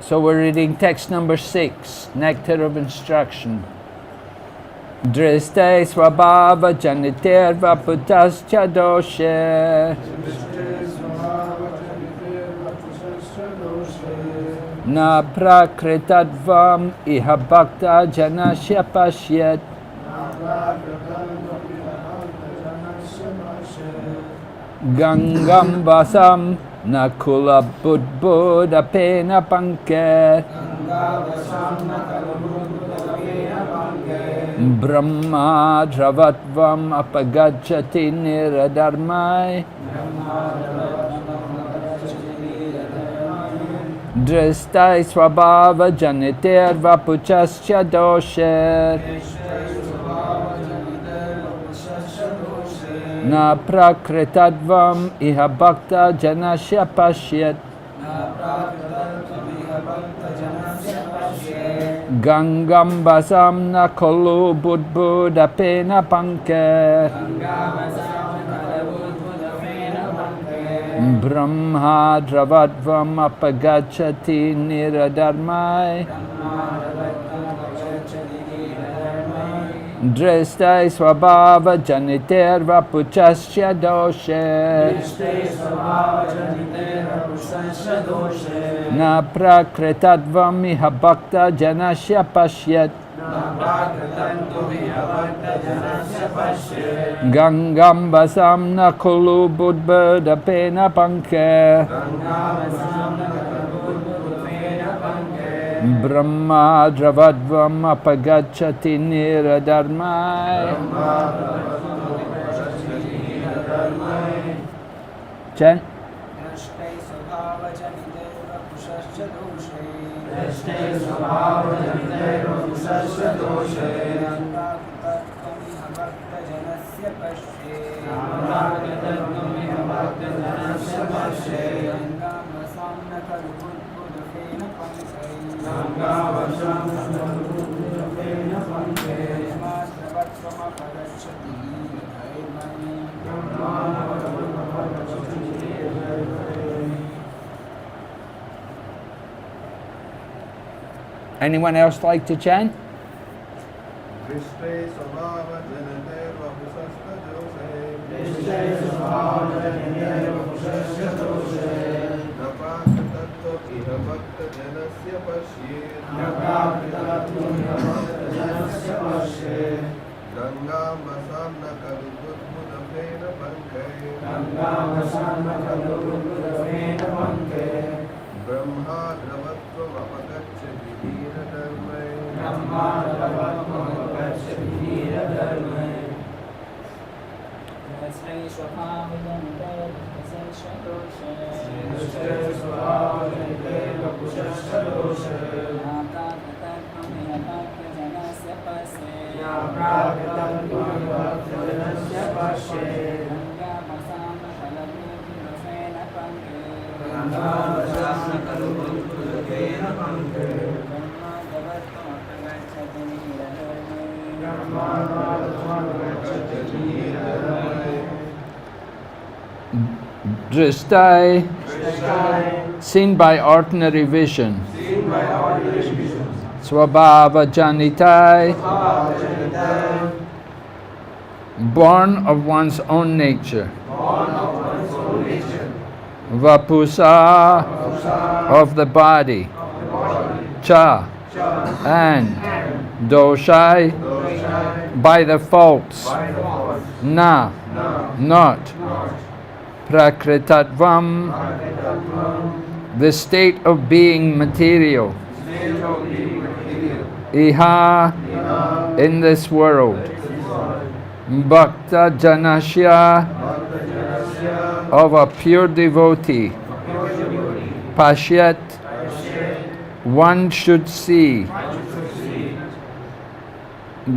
So we're reading text number 6, Nectar of Instruction. Driste svabhava janitir vaputascha doshe na prakritadvam iha bhakta janasya pashyat gangam vasam nakula budbuddha pena panke Brahma dravatvam apagacchati niradharmai Dristai svabhava janitir vapuchascha doshe Na prakritadvam iha bhakta janasya pashyat Gangam basam na kolu budbuddha pena panke Brahma dravadvam apagacchati niradharmai Dristai svabhava janitir vapuchascha doshe Na prakritadvam iha bhakta janasya pashyat Gangam basam na kulu budbuddha pena panke Brahma dravadvam apagacchati niradharmai Chant. Anyone else like to chant? Dristai, seen by ordinary vision. Swabhava janitai, born of one's own nature. Vapusa, of the body. Cha, and doshai, by the faults. Na, not. Prakritadvam, the state of being material. Iha, in this world. Bhakta janasya, of a pure devotee. Pashyat, one should see.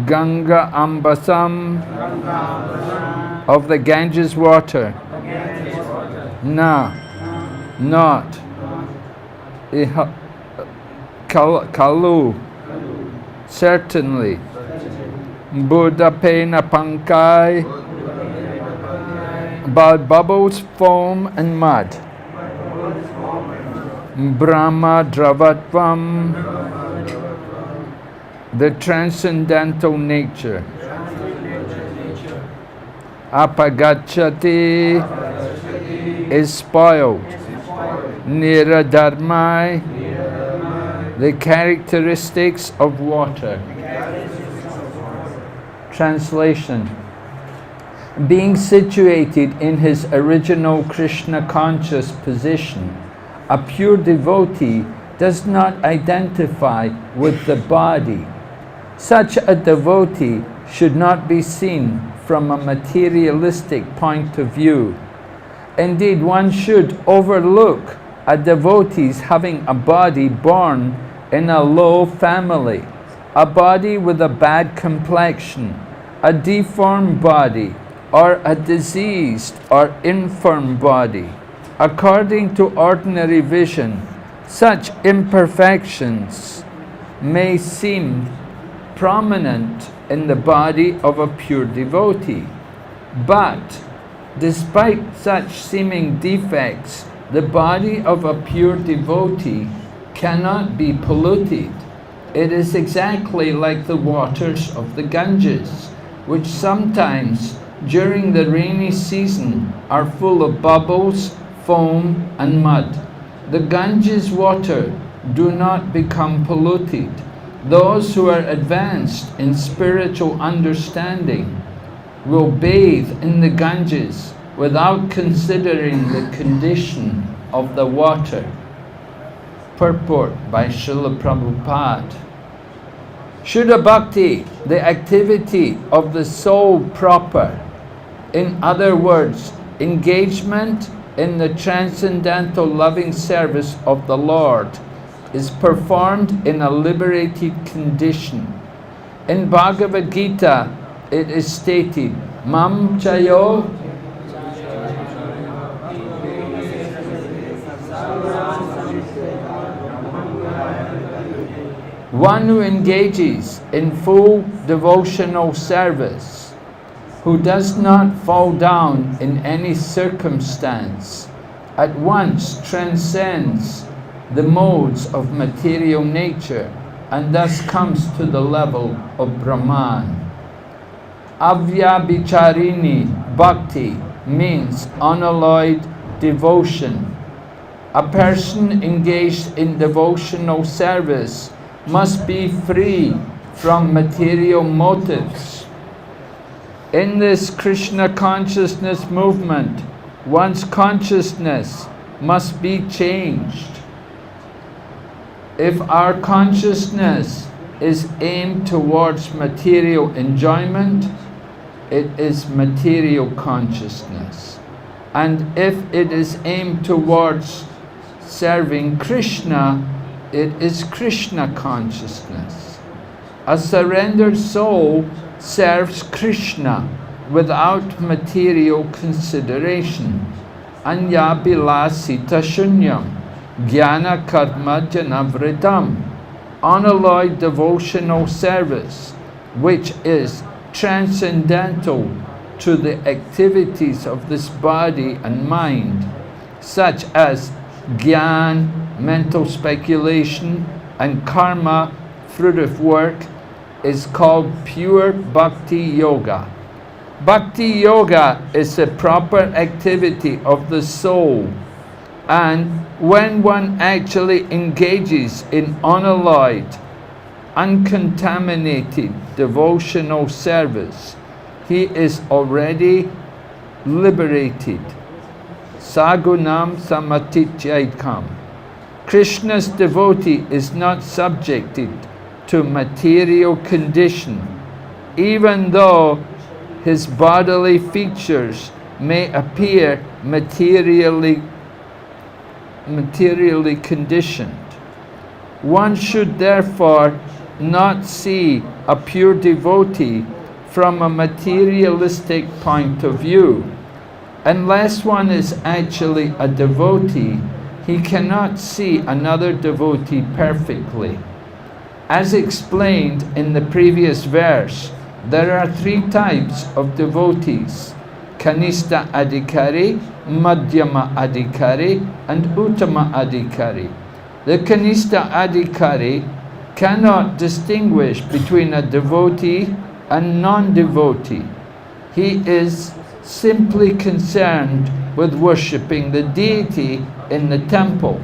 Ganga ambasam, of the Ganges water. Na, not. Iha, kalu, certainly. Buddha pena pankai, about bubbles, foam and mud. Brahma Dravatvam, the transcendental nature. Apagachati is spoiled. Niradharmai, the characteristics of water. Translation. Being situated in his original Krishna conscious position, a pure devotee does not identify with the body. Such a devotee should not be seen from a materialistic point of view. Indeed, one should overlook a devotee having a body born in a low family, a body with a bad complexion, a deformed body, or a diseased or infirm body. According to ordinary vision, such imperfections may seem prominent in the body of a pure devotee. But despite such seeming defects, the body of a pure devotee cannot be polluted. It is exactly like the waters of the Ganges, which sometimes during the rainy season are full of bubbles, foam and mud. The Ganges water do not become polluted. Those who are advanced in spiritual understanding will bathe in the Ganges without considering the condition of the water. Purport by Srila Prabhupada. Shuddha Bhakti, the activity of the soul proper. In other words, engagement in the transcendental loving service of the Lord is performed in a liberated condition. In Bhagavad Gita, it is stated, Mam Chayo one who engages in full devotional service, who does not fall down in any circumstance, at once transcends the modes of material nature and thus comes to the level of Brahman. Avyabhicharini Bhakti means unalloyed devotion. A person engaged in devotional service must be free from material motives. In this Krishna consciousness movement, one's consciousness must be changed. If our consciousness is aimed towards material enjoyment, it is material consciousness. And if it is aimed towards serving Krishna, it is Krishna consciousness. A surrendered soul serves Krishna without material consideration. Anya bilasita shunyam, jnana karma janavritam. Unalloyed devotional service, which is transcendental to the activities of this body and mind, such as Gyan, mental speculation, and karma, fruitive work, is called pure bhakti yoga. Bhakti yoga is the proper activity of the soul, and when one actually engages in unalloyed, uncontaminated devotional service, he is already liberated. Sagunam samatityaitkam. Krishna's devotee is not subjected to material condition, even though his bodily features may appear materially conditioned. One should therefore not see a pure devotee from a materialistic point of view. Unless one is actually a devotee, he cannot see another devotee perfectly. As explained in the previous verse, there are three types of devotees: Kanista Adhikari, Madhyama Adhikari, and Uttama Adhikari. The Kanishta Adhikari cannot distinguish between a devotee and non-devotee. He is simply concerned with worshipping the deity in the temple.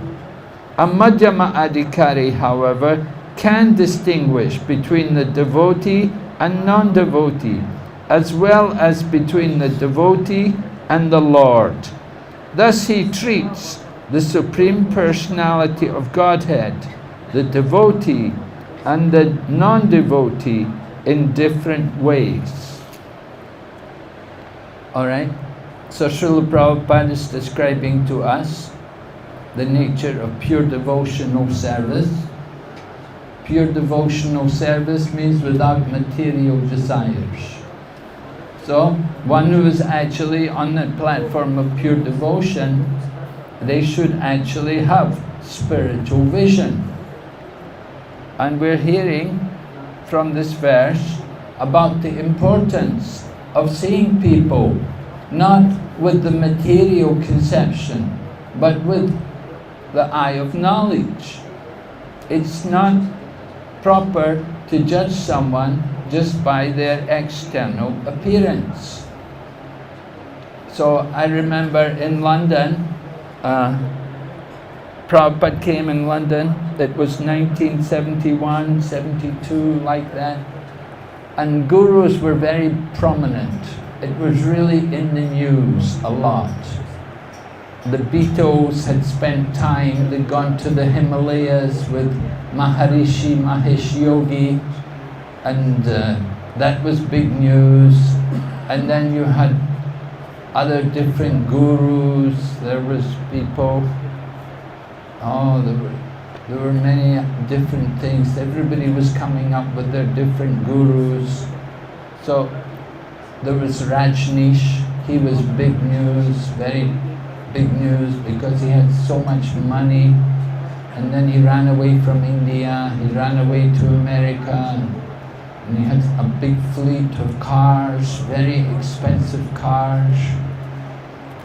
A Madhyama Adhikari, however, can distinguish between the devotee and non-devotee, as well as between the devotee and the Lord. Thus he treats the Supreme Personality of Godhead, the devotee and the non-devotee in different ways. Alright, so Srila Prabhupada is describing to us the nature of pure devotional service. Pure devotional service means without material desires. So, one who is actually on the platform of pure devotion, they should actually have spiritual vision. And we're hearing from this verse about the importance of seeing people not with the material conception, but with the eye of knowledge. It's not proper to judge someone just by their external appearance. So I remember in London, Prabhupada came in London, it was 1971, 72, like that, and gurus were very prominent. It was really in the news a lot. The Beatles had spent time, they'd gone to the Himalayas with Maharishi Mahesh Yogi, and that was big news. And then you had other different gurus, there was people, there were many different things. Everybody was coming up with their different gurus. So there was Rajneesh, he was big news, very big news, because he had so much money, and then he ran away from India, he ran away to America, and he had a big fleet of cars, very expensive cars,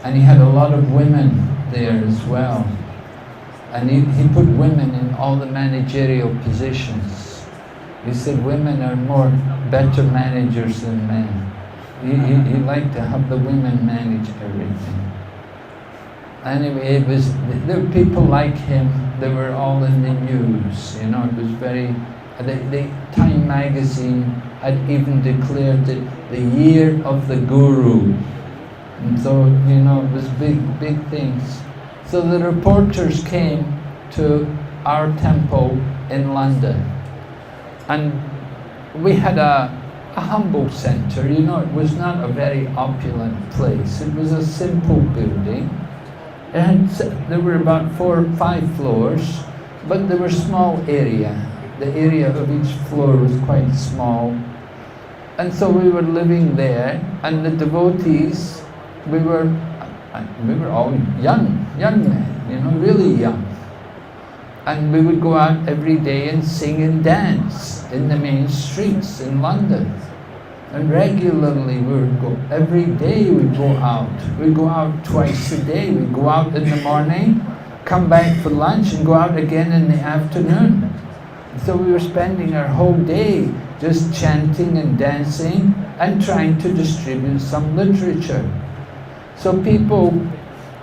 and he had a lot of women there as well. And he put women in all the managerial positions. He said women are better managers than men. He liked to have the women manage everything. Anyway, there were people like him, they were all in the news, you know, it was very, the Time magazine had even declared it the year of the Guru. And so, you know, it was big things. So the reporters came to our temple in London, and we had a humble center, you know, it was not a very opulent place, it was a simple building. There were about 4 or 5 floors, but there were small area. The area of each floor was quite small. And so we were living there, and the devotees, we were all young men, you know, really young. And we would go out every day and sing and dance in the main streets in London. And regularly we would go, every day we'd go out. We'd go out twice a day. We'd go out in the morning, come back for lunch, and go out again in the afternoon. So we were spending our whole day just chanting and dancing and trying to distribute some literature. So people,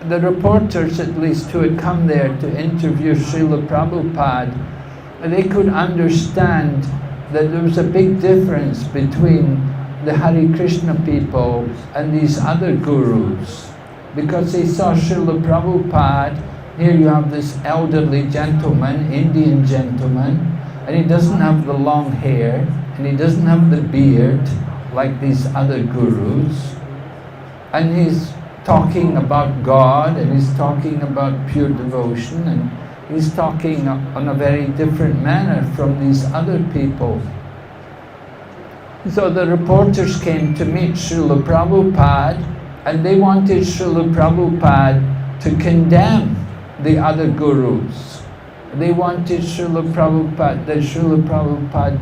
the reporters at least, who had come there to interview Srila Prabhupada, they could understand that there was a big difference between the Hare Krishna people and these other gurus, because they saw Srila Prabhupada. Here you have this elderly gentleman, Indian gentleman, and he doesn't have the long hair, and he doesn't have the beard like these other gurus, and he's talking about God, and he's talking about pure devotion, and he's talking on a very different manner from these other people. So the reporters came to meet Srila Prabhupada, and they wanted Srila Prabhupada to condemn the other gurus. They wanted Srila Prabhupada, that Srila Prabhupada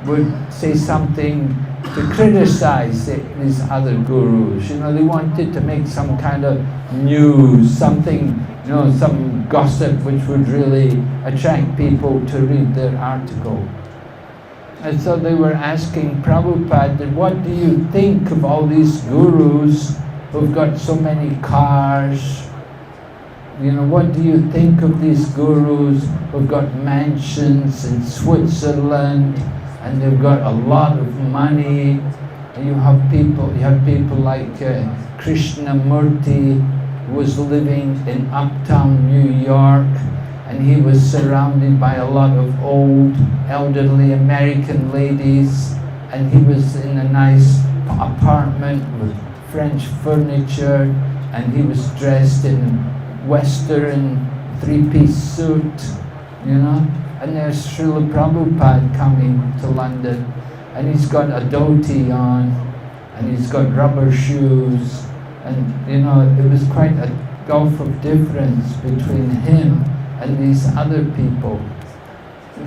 would say something to criticize these other gurus. You know, they wanted to make some kind of news, something, you know, some gossip which would really attract people to read their article. And so they were asking Prabhupada, what do you think of all these gurus who've got so many cars? You know, what do you think of these gurus who've got mansions in Switzerland and they've got a lot of money? And you have people like Krishnamurti, who was living in uptown New York, and he was surrounded by a lot of old, elderly American ladies, and he was in a nice apartment with French furniture, and he was dressed in Western three-piece suit, you know. And there's Srila Prabhupada coming to London, and he's got a dhoti on, and he's got rubber shoes, and you know, it was quite a gulf of difference between him and these other people.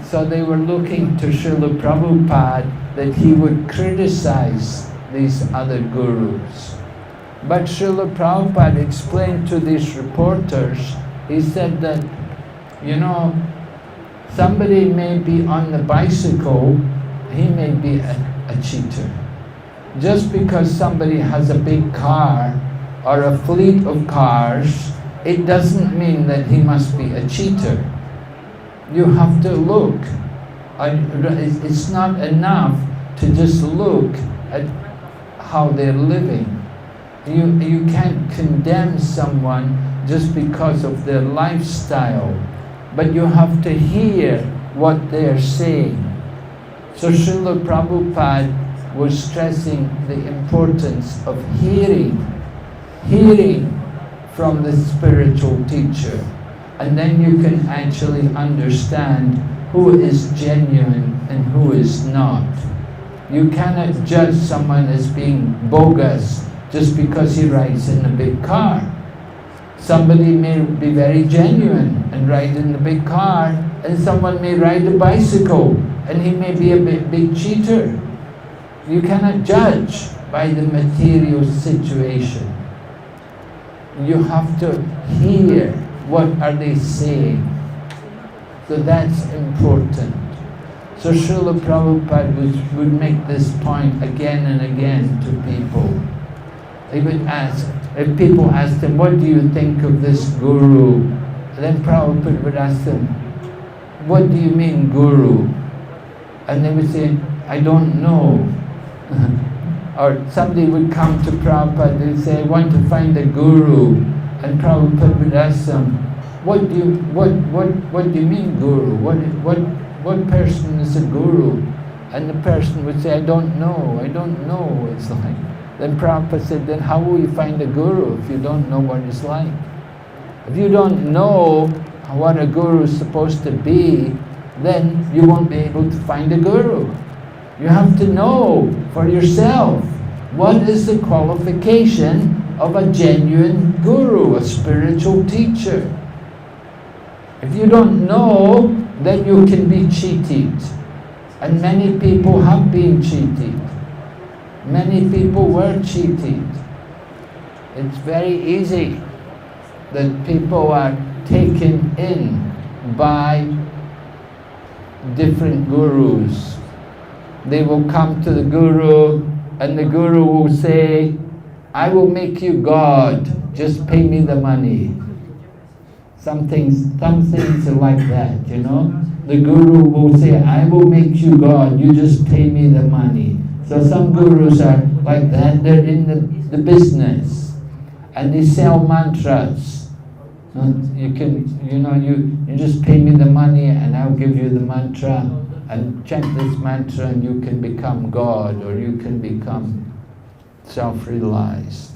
So they were looking to Srila Prabhupada that he would criticize these other gurus. But Srila Prabhupada explained to these reporters, he said that, you know, somebody may be on the bicycle, he may be a cheater. Just because somebody has a big car or a fleet of cars, it doesn't mean that he must be a cheater. You have to look. It's not enough to just look at how they're living. You can't condemn someone just because of their lifestyle, but you have to hear what they're saying. So Srila Prabhupada was stressing the importance of hearing from the spiritual teacher, and then you can actually understand who is genuine and who is not. You cannot judge someone as being bogus just because he rides in a big car. Somebody may be very genuine and ride in the big car, and someone may ride a bicycle and he may be a big cheater. You cannot judge by the material situation. You have to hear what are they saying. So that's important. So Srila Prabhupada would make this point again and again to people. He would ask, if people asked him, what do you think of this guru? Then Prabhupada would ask them, what do you mean guru? And they would say, I don't know. Or somebody would come to Prabhupada, they would say, I want to find a guru. And Prabhupada would ask them, what do you mean guru? What person is a guru? And the person would say, I don't know. It's like. Then Prabhupada said, then how will you find a guru if you don't know what it's like? If you don't know what a guru is supposed to be, then you won't be able to find a guru. You have to know for yourself what is the qualification of a genuine guru, a spiritual teacher. If you don't know, then you can be cheated. And many people have been cheated. Many people were cheated. It's very easy that people are taken in by different gurus. They will come to the guru and the guru will say, I will make you God, just pay me the money. Some things are like that, you know. The guru will say, I will make you God, you just pay me the money. So some gurus are like that, they're in the business and they sell mantras. You just pay me the money and I'll give you the mantra and chant this mantra and you can become God or you can become self-realized.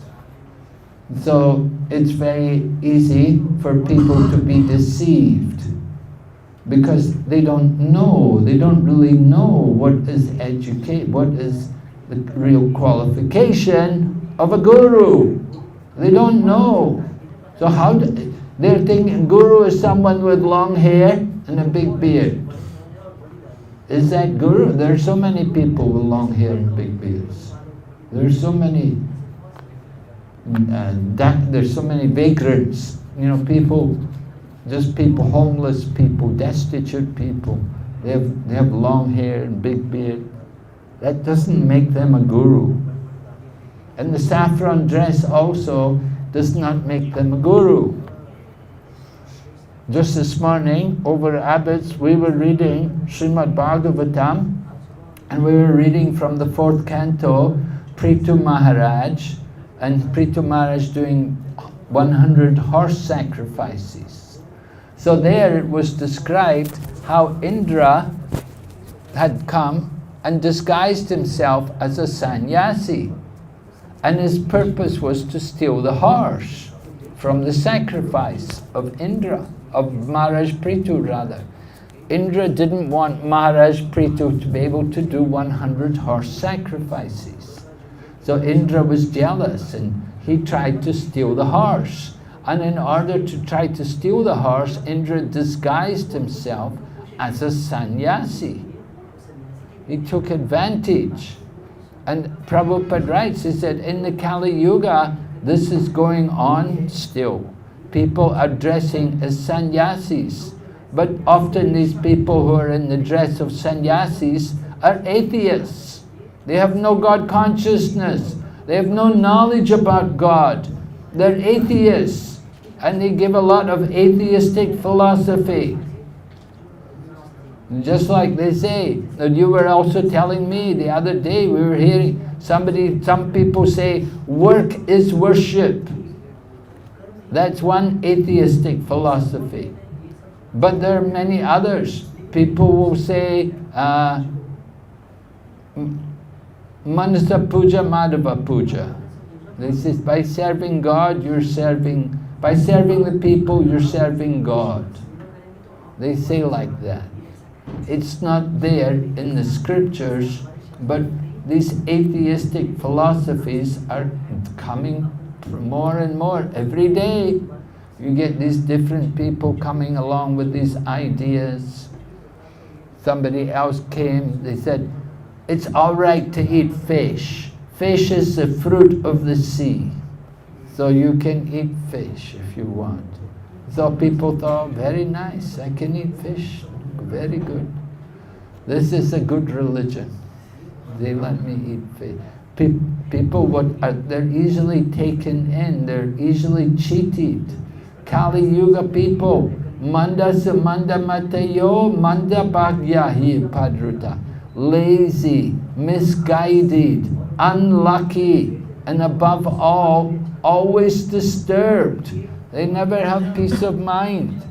So it's very easy for people to be deceived because they don't really know what is the real qualification of a guru. They don't know. So they're thinking guru is someone with long hair and a big beard. Is that guru? There are so many people with long hair and big beards. There's so many vagrants, people Just people, homeless people, destitute people. They have long hair and big beard. That doesn't make them a guru. And the saffron dress also does not make them a guru. Just this morning, over Abbott's, we were reading Srimad Bhagavatam, and we were reading from the 4th canto, Prithu Maharaj, and Prithu Maharaj doing 100 horse sacrifices. So there it was described how Indra had come and disguised himself as a sannyasi, and his purpose was to steal the horse from the sacrifice of Indra, of Maharaj Prithu rather. Indra didn't want Maharaj Prithu to be able to do 100 horse sacrifices. So Indra was jealous and he tried to steal the horse. And in order to try to steal the horse, Indra disguised himself as a sannyasi. He took advantage. And Prabhupada writes, he said, in the Kali Yuga, this is going on still. People are dressing as sannyasis. But often these people who are in the dress of sannyasis are atheists. They have no God consciousness. They have no knowledge about God. They're atheists. And they give a lot of atheistic philosophy. Just like they say, and you were also telling me the other day, we were hearing some people say, work is worship. That's one atheistic philosophy. But there are many others. People will say, Manasa Puja, Madhava Puja. They say, by serving God, by serving the people, you're serving God. They say like that. It's not there in the scriptures, but these atheistic philosophies are coming more and more every day. You get these different people coming along with these ideas. Somebody else came, they said, it's all right to eat fish. Fish is the fruit of the sea. So you can eat fish if you want. So people thought, very nice, I can eat fish. Very good. This is a good religion. They let me eat fish. People, they're easily taken in, they're easily cheated. Kali Yuga people, manda samanda matayo, manda bhagyahi padruta. Lazy, misguided, unlucky, and above all, always disturbed. They never have peace of mind.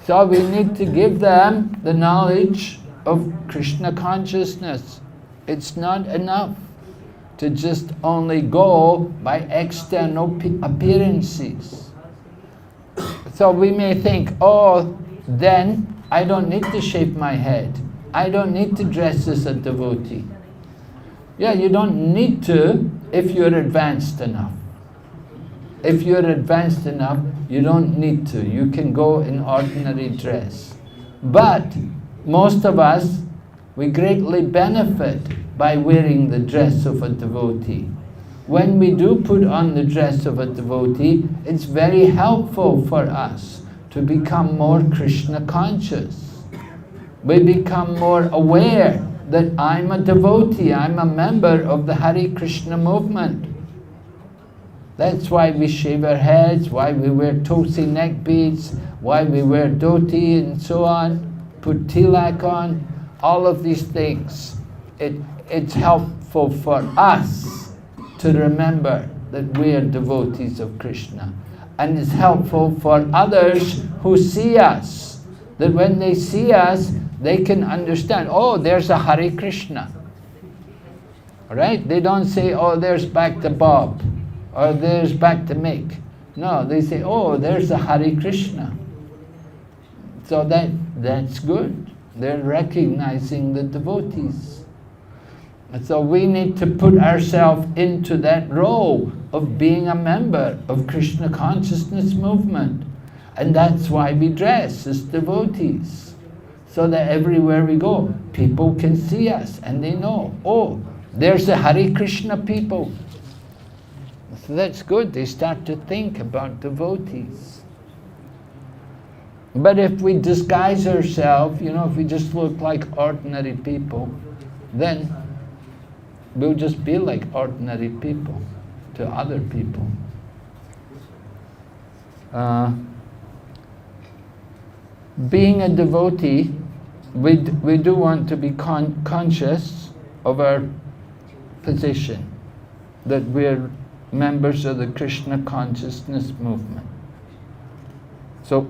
So we need to give them the knowledge of Krishna consciousness. It's not enough to just only go by external appearances. So we may think, oh, then I don't need to shave my head. I don't need to dress as a devotee. Yeah, you don't need to if you're advanced enough. If you're advanced enough, you don't need to. You can go in ordinary dress. But most of us, we greatly benefit by wearing the dress of a devotee. When we do put on the dress of a devotee, it's very helpful for us to become more Krishna conscious. We become more aware that I'm a devotee, I'm a member of the Hare Krishna movement. That's why we shave our heads, why we wear tulsi neck beads, why we wear dhoti and so on, put tilak on, all of these things. It's helpful for us to remember that we are devotees of Krishna. And it's helpful for others who see us, that when they see us, they can understand, oh, there's a Hare Krishna. Right? They don't say, oh, there's Bhakta Bob, or there's Bhakta Mick. No, they say, oh, there's a Hare Krishna. So that's good. They're recognizing the devotees. And so we need to put ourselves into that role of being a member of Krishna consciousness movement. And that's why we dress as devotees. So that everywhere we go, people can see us and they know, oh, there's the Hare Krishna people. So that's good. They start to think about devotees. But if we disguise ourselves, if we just look like ordinary people, then we'll just be like ordinary people to other people. Being a devotee, we do want to be conscious of our position, that we're members of the Krishna consciousness movement. So,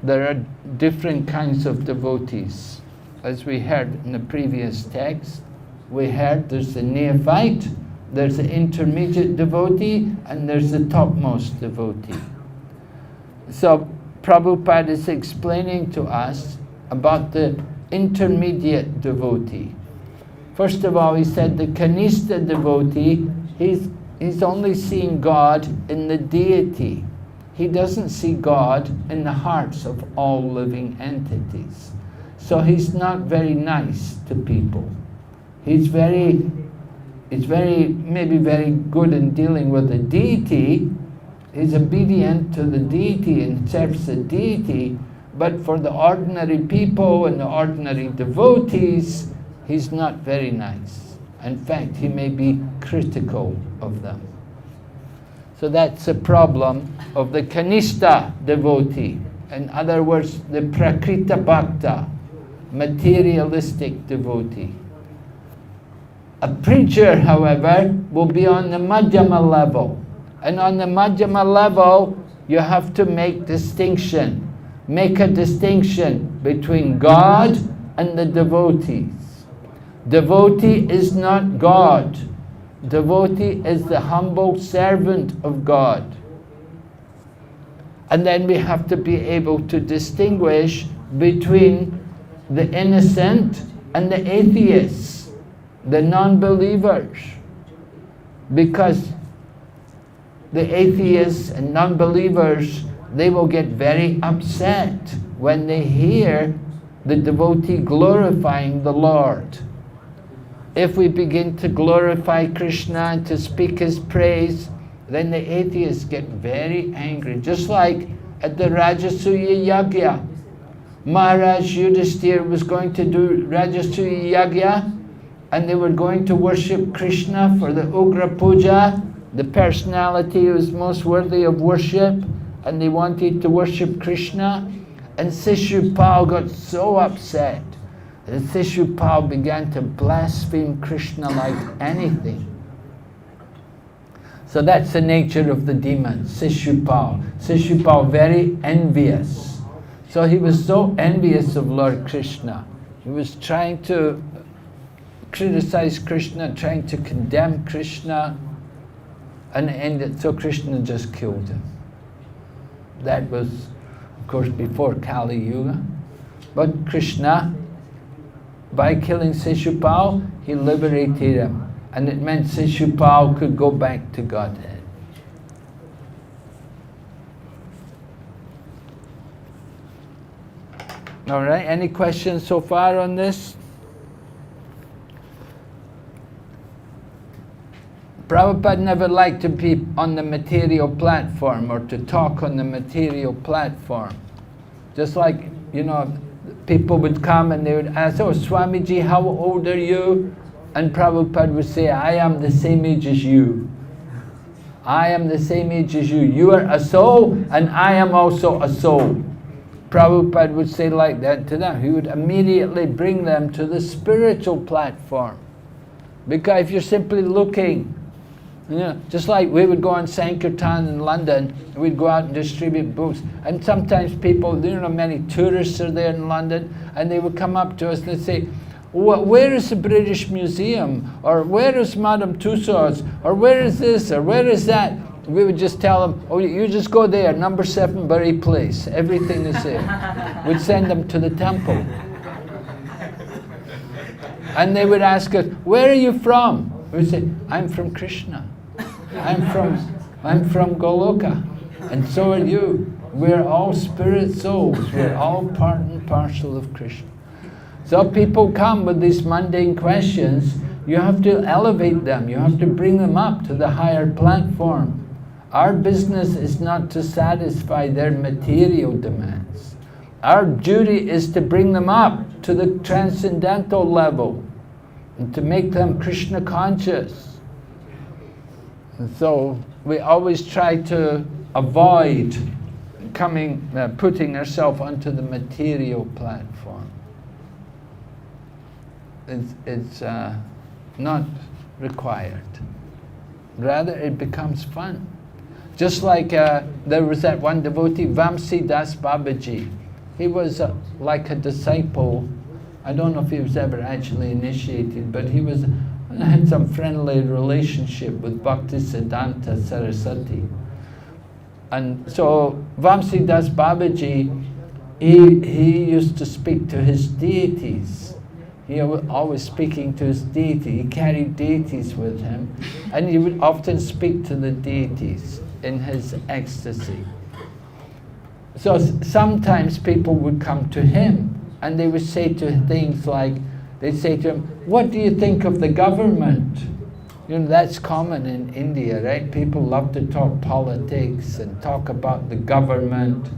there are different kinds of devotees. As we heard in the previous text, we heard there's the neophyte, there's the intermediate devotee, and there's the topmost devotee. So Prabhupada is explaining to us about the intermediate devotee. First of all, he said the Kanishta devotee, he's only seeing God in the deity. He doesn't see God in the hearts of all living entities. So he's not very nice to people. He's maybe very good in dealing with the deity. He's obedient to the deity and serves the deity, but for the ordinary people and the ordinary devotees, he's not very nice. In fact, he may be critical of them. So that's a problem of the Kanishta devotee. In other words, the Prakrita Bhakta, materialistic devotee. A preacher, however, will be on the Madhyama level. And on the Madhyama level, you have to make distinction. Make a distinction between God and the devotees. Devotee is not God. Devotee is the humble servant of God. And then we have to be able to distinguish between the innocent and the atheists, the non-believers. Because the atheists and non-believers, they will get very upset when they hear the devotee glorifying the Lord. If we begin to glorify Krishna and to speak His praise, then the atheists get very angry. Just like at the Rajasuya Yagya. Maharaj Yudhishthira was going to do Rajasuya Yagya, and they were going to worship Krishna for the Ugra Puja, the personality who was most worthy of worship, and they wanted to worship Krishna. And Sishupal got so upset that Sishupal began to blaspheme Krishna like anything. So that's the nature of the demon, Sishupal. Sishupal, very envious. So he was so envious of Lord Krishna. He was trying to criticize Krishna, trying to condemn Krishna, and so Krishna just killed him. That was, of course, before Kali Yuga. But Krishna, by killing Sishupal, he liberated him. And it meant Sishupal could go back to Godhead. All right, any questions so far on this? Prabhupada never liked to be on the material platform or to talk on the material platform. Just like, people would come and they would ask, "Oh, Swamiji, how old are you?" And Prabhupada would say, "I am the same age as you. I am the same age as you. You are a soul and I am also a soul." Prabhupada would say like that to them. He would immediately bring them to the spiritual platform. Because if you're simply looking, just like we would go on Sankirtan in London, we'd go out and distribute books, and sometimes people, many tourists are there in London, and they would come up to us and they'd say, "Where is the British Museum?" Or "Where is Madame Tussauds?" Or "Where is this?" Or "Where is that?" We would just tell them, "Oh, you just go there, number 7 Bury Place. Everything is there." We'd send them to the temple. And they would ask us, "Where are you from?" We'd say, "I'm from Krishna. I'm from Goloka. And so are you. We're all spirit souls. We're all part and parcel of Krishna." So people come with these mundane questions. You have to elevate them. You have to bring them up to the higher platform Our business is not to satisfy their material demands. Our duty is to bring them up to the transcendental level and to make them Krishna conscious. And so we always try to avoid putting ourselves onto the material platform. It's not required. Rather, it becomes fun. Just like there was that one devotee, Vamsi Das Babaji. He was like a disciple. I don't know if he was ever actually initiated, but he had some friendly relationship with Bhaktisiddhanta Saraswati. And so Vamsi Das Babaji, he used to speak to his deities. He was always speaking to his deity. He carried deities with him, and he would often speak to the deities in his ecstasy. So sometimes people would come to him and they would say to things like, they'd say to him, "What do you think of the government?" You know, that's common in India, right? People love to talk politics and talk about the government.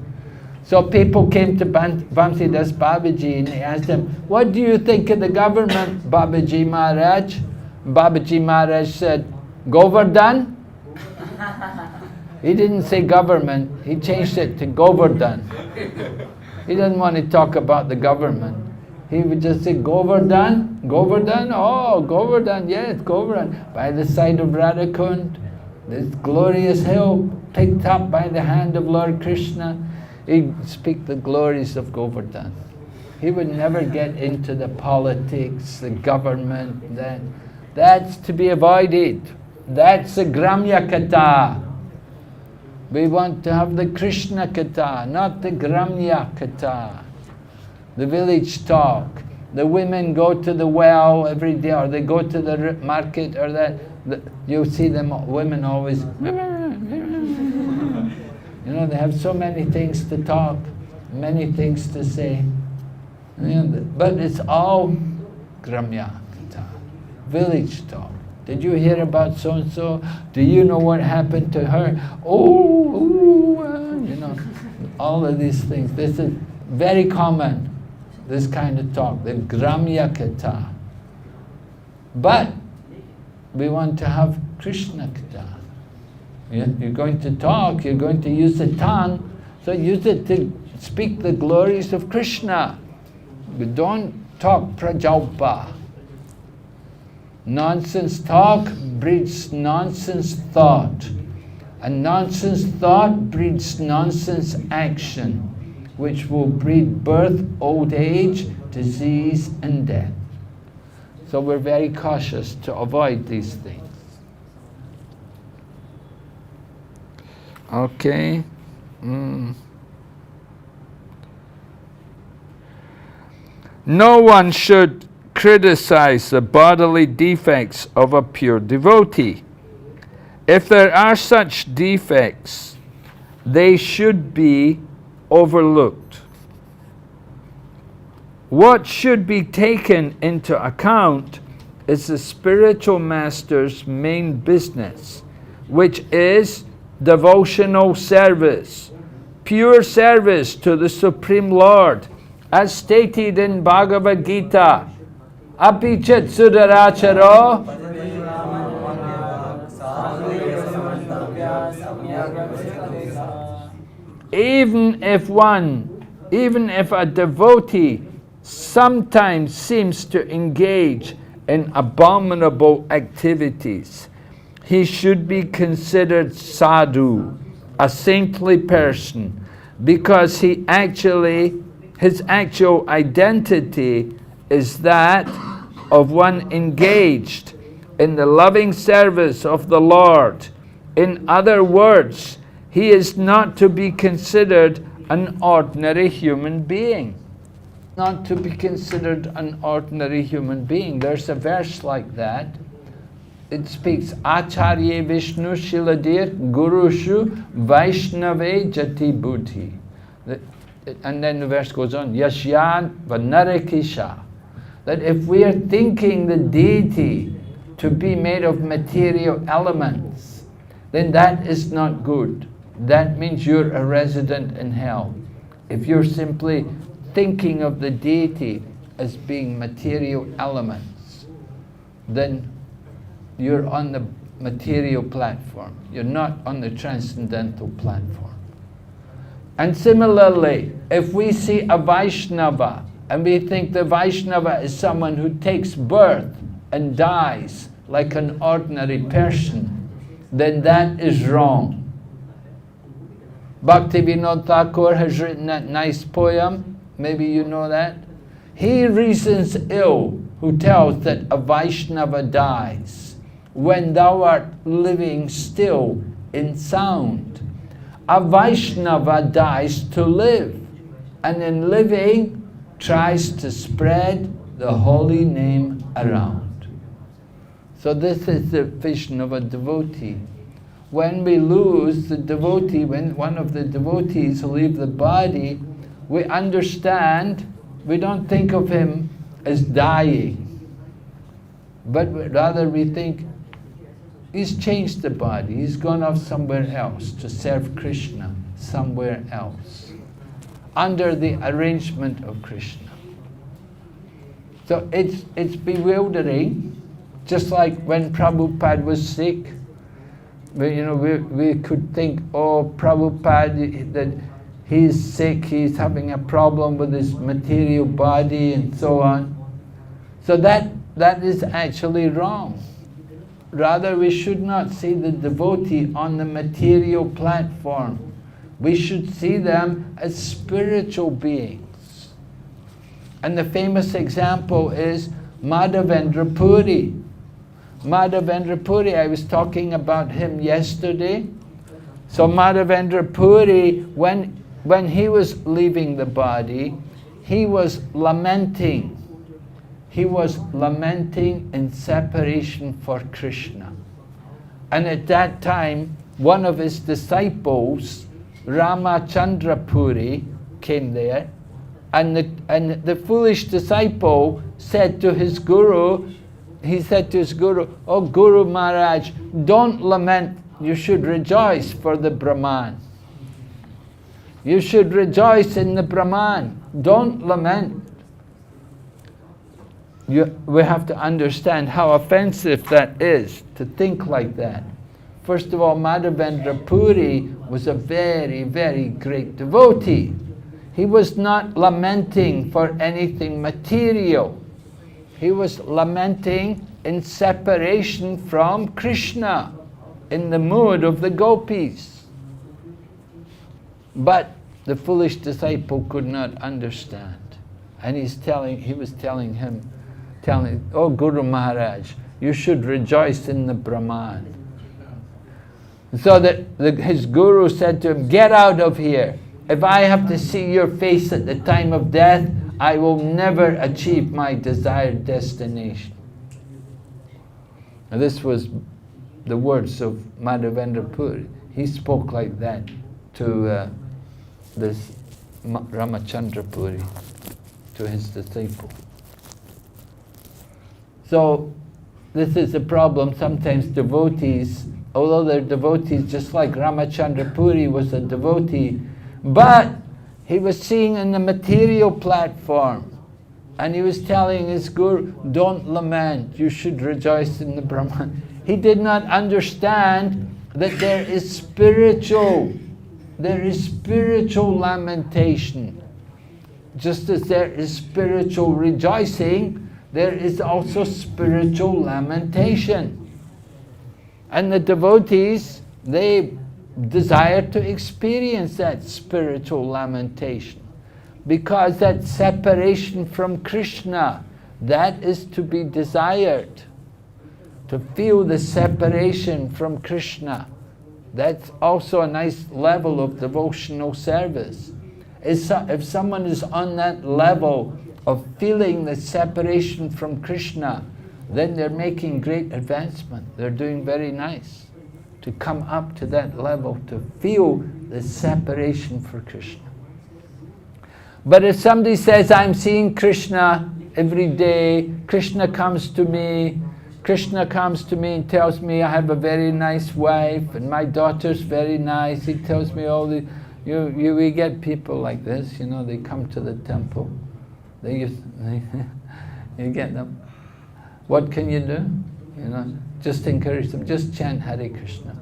So people came to Vamsi Das Babaji and they asked him, "What do you think of the government, Babaji Maharaj?" Babaji Maharaj said, "Govardhan?" He didn't say government, he changed it to Govardhan. He didn't want to talk about the government. He would just say, "Govardhan? Govardhan? Oh, Govardhan, yes, Govardhan. By the side of Radhakund, this glorious hill picked up by the hand of Lord Krishna." He'd speak the glories of Govardhan. He would never get into the politics, the government. That's to be avoided. That's the Gramya Katha. We want to have the Krishna Katha, not the Gramya Katha. The village talk. The women go to the well every day, or they go to the market, or you see them, women always, you know, they have so many things to talk, many things to say. But it's all Gramya Katha, village talk. Did you hear about so-and-so? Do you know what happened to her? You know, all of these things. This is very common, this kind of talk, the Gramya Katha. But we want to have Krishna Katha. You're going to talk, you're going to use the tongue, so use it to speak the glories of Krishna. But don't talk prajalpa. Nonsense talk breeds nonsense thought. And nonsense thought breeds nonsense action, which will breed birth, old age, disease, and death. So we're very cautious to avoid these things. Okay. No one should criticize the bodily defects of a pure devotee. If there are such defects, they should be overlooked. What should be taken into account is the spiritual master's main business, which is devotional service, pure service to the Supreme Lord, as stated in Bhagavad Gita. Apichat sudaracharo even if a devotee sometimes seems to engage in abominable activities, he should be considered sadhu, a saintly person, because his actual identity is that of one engaged in the loving service of the Lord. In other words, he is not to be considered an ordinary human being. Not to be considered an ordinary human being. There's a verse like that. It speaks, Acharya Vishnu Shiladir Gurushu Vaishnave Jati Buddhi. And then the verse goes on, Yashyan Vanarakisha. That if we are thinking the deity to be made of material elements, then that is not good. That means you're a resident in hell. If you're simply thinking of the deity as being material elements, then you're on the material platform. You're not on the transcendental platform. And similarly, if we see a Vaishnava and we think the Vaishnava is someone who takes birth and dies like an ordinary person, then that is wrong. Bhaktivinoda Thakur has written that nice poem, maybe you know that. He reasons ill who tells that a Vaishnava dies when thou art living still in sound. A Vaishnava dies to live, and in living tries to spread the holy name around. So this is the vision of a devotee. When we lose the devotee, when one of the devotees leave the body, we understand, we don't think of him as dying, but rather we think, he's changed the body, he's gone off somewhere else to serve Krishna, somewhere else, under the arrangement of Krishna. So it's bewildering, just like when Prabhupada was sick. We could think, oh, Prabhupada, that he's sick, he's having a problem with his material body and so on. So that is actually wrong. Rather, we should not see the devotee on the material platform. We should see them as spiritual beings. And the famous example is Madhavendra Puri. Madhavendra Puri, I was talking about him yesterday. So Madhavendra Puri, when he was leaving the body, he was lamenting. He was lamenting in separation for Krishna. And at that time, one of his disciples, Ramachandra Puri, came there, and the foolish disciple said to his guru, oh Guru Maharaj, don't lament, you should rejoice for the Brahman. You should rejoice in the Brahman, don't lament. We have to understand how offensive that is, to think like that. First of all, Madhavendra Puri was a very, very great devotee. He was not lamenting for anything material. He was lamenting in separation from Krishna, in the mood of the gopis. But the foolish disciple could not understand. And he was telling him, oh Guru Maharaj, you should rejoice in the Brahman. So that his guru said to him, get out of here. If I have to see your face at the time of death, I will never achieve my desired destination. And this was the words of Madhavendra Puri. He spoke like that to this Ramachandra Puri, to his disciple. So this is the problem. Sometimes devotees, although they're devotees, just like Ramachandra Puri was a devotee, but he was seeing in the material platform, and he was telling his guru, don't lament, you should rejoice in the Brahman. He did not understand that there is spiritual lamentation. Just as there is spiritual rejoicing, there is also spiritual lamentation. And the devotees, they desire to experience that spiritual lamentation, because that separation from Krishna, that is to be desired. To feel the separation from Krishna, that's also a nice level of devotional service. If someone is on that level of feeling the separation from Krishna, then they're making great advancement. They're doing very nice. To come up to that level, to feel the separation for Krishna. But if somebody says, I'm seeing Krishna every day, Krishna comes to me, Krishna comes to me and tells me I have a very nice wife and my daughter's very nice. He tells me all the... we get people like this, you know, they come to the temple. You get them. What can you do? You know, just encourage them. Just chant Hare Krishna.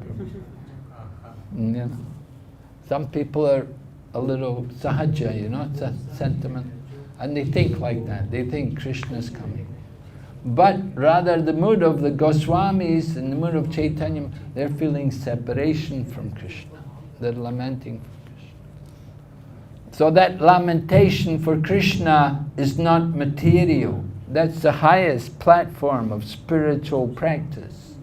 You know, some people are a little sahaja, you know, it's a sentiment. And they think like that. They think Krishna's coming. But rather the mood of the Goswamis and the mood of Chaitanya, they're feeling separation from Krishna. They're lamenting for Krishna. So that lamentation for Krishna is not material. That's the highest platform of spiritual practice,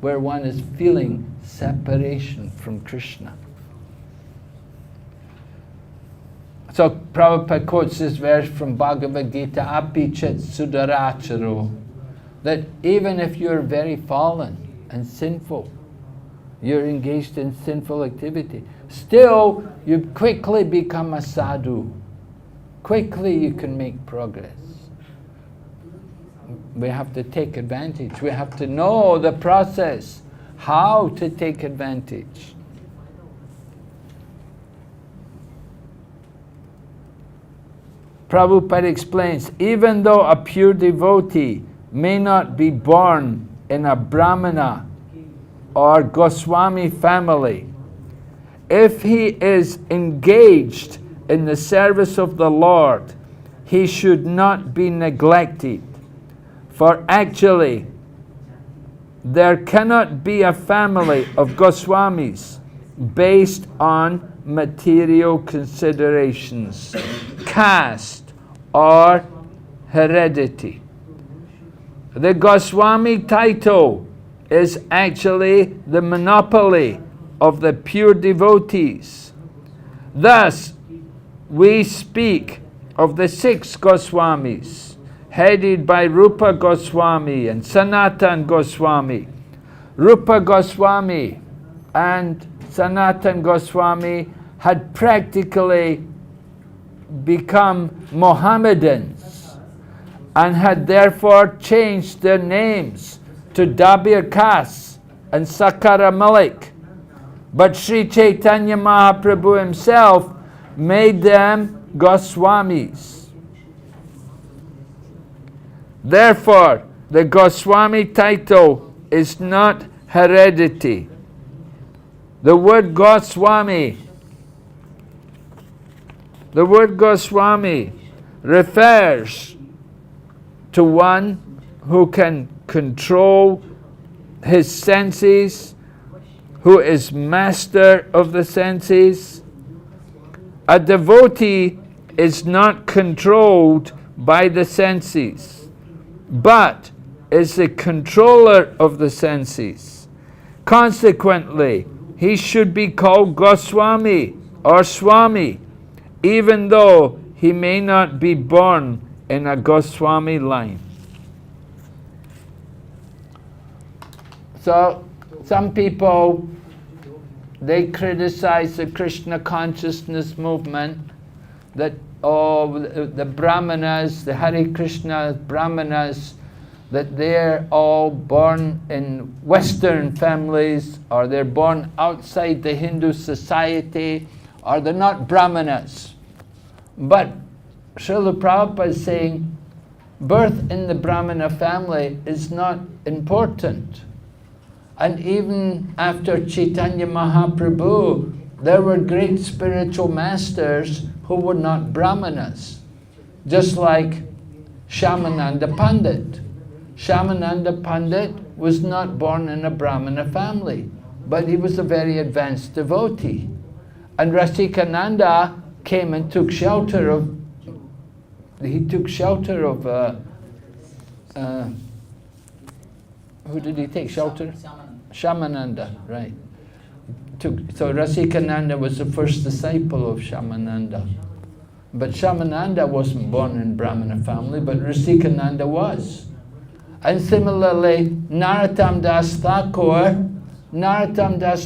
where one is feeling separation from Krishna. So Prabhupada quotes this verse from Bhagavad Gita, Api Chet Sudaracharo, that even if you're very fallen and sinful, you're engaged in sinful activity, still you quickly become a sadhu. Quickly you can make progress. We have to take advantage. We have to know the process, how to take advantage. Prabhupada explains, even though a pure devotee may not be born in a Brahmana or Goswami family, if he is engaged in the service of the Lord, he should not be neglected. For actually, there cannot be a family of Goswamis based on material considerations, caste or heredity. The Goswami title is actually the monopoly of the pure devotees. Thus, we speak of the 6 Goswamis, headed by Rupa Goswami and Sanatan Goswami. Rupa Goswami and Sanatan Goswami had practically become Mohammedans and had therefore changed their names to Dabir Kas and Sakara Malik. But Sri Chaitanya Mahaprabhu himself made them Goswamis. Therefore, the Goswami title is not heredity. The word Goswami refers to one who can control his senses, who is master of the senses. A devotee is not controlled by the senses, but is the controller of the senses. Consequently, he should be called Goswami or Swami, even though he may not be born in a Goswami line. So, some people, they criticize the Krishna consciousness movement, that the Brahmanas, the Hare Krishna Brahmanas, that they're all born in Western families, or they're born outside the Hindu society, or they're not Brahmanas. But Srila Prabhupada is saying, birth in the Brahmana family is not important. And even after Chaitanya Mahaprabhu, there were great spiritual masters who were not Brahmanas. Just like Shyamananda Pandit. Shyamananda Pandit was not born in a Brahmana family, but he was a very advanced devotee. And Rasikananda came and took shelter of, who did he take shelter? Shyamananda, right. So Rasikananda was the first disciple of Shyamananda. But Shyamananda wasn't born in Brahmana family, but Rasikananda was. And similarly, Narottam Das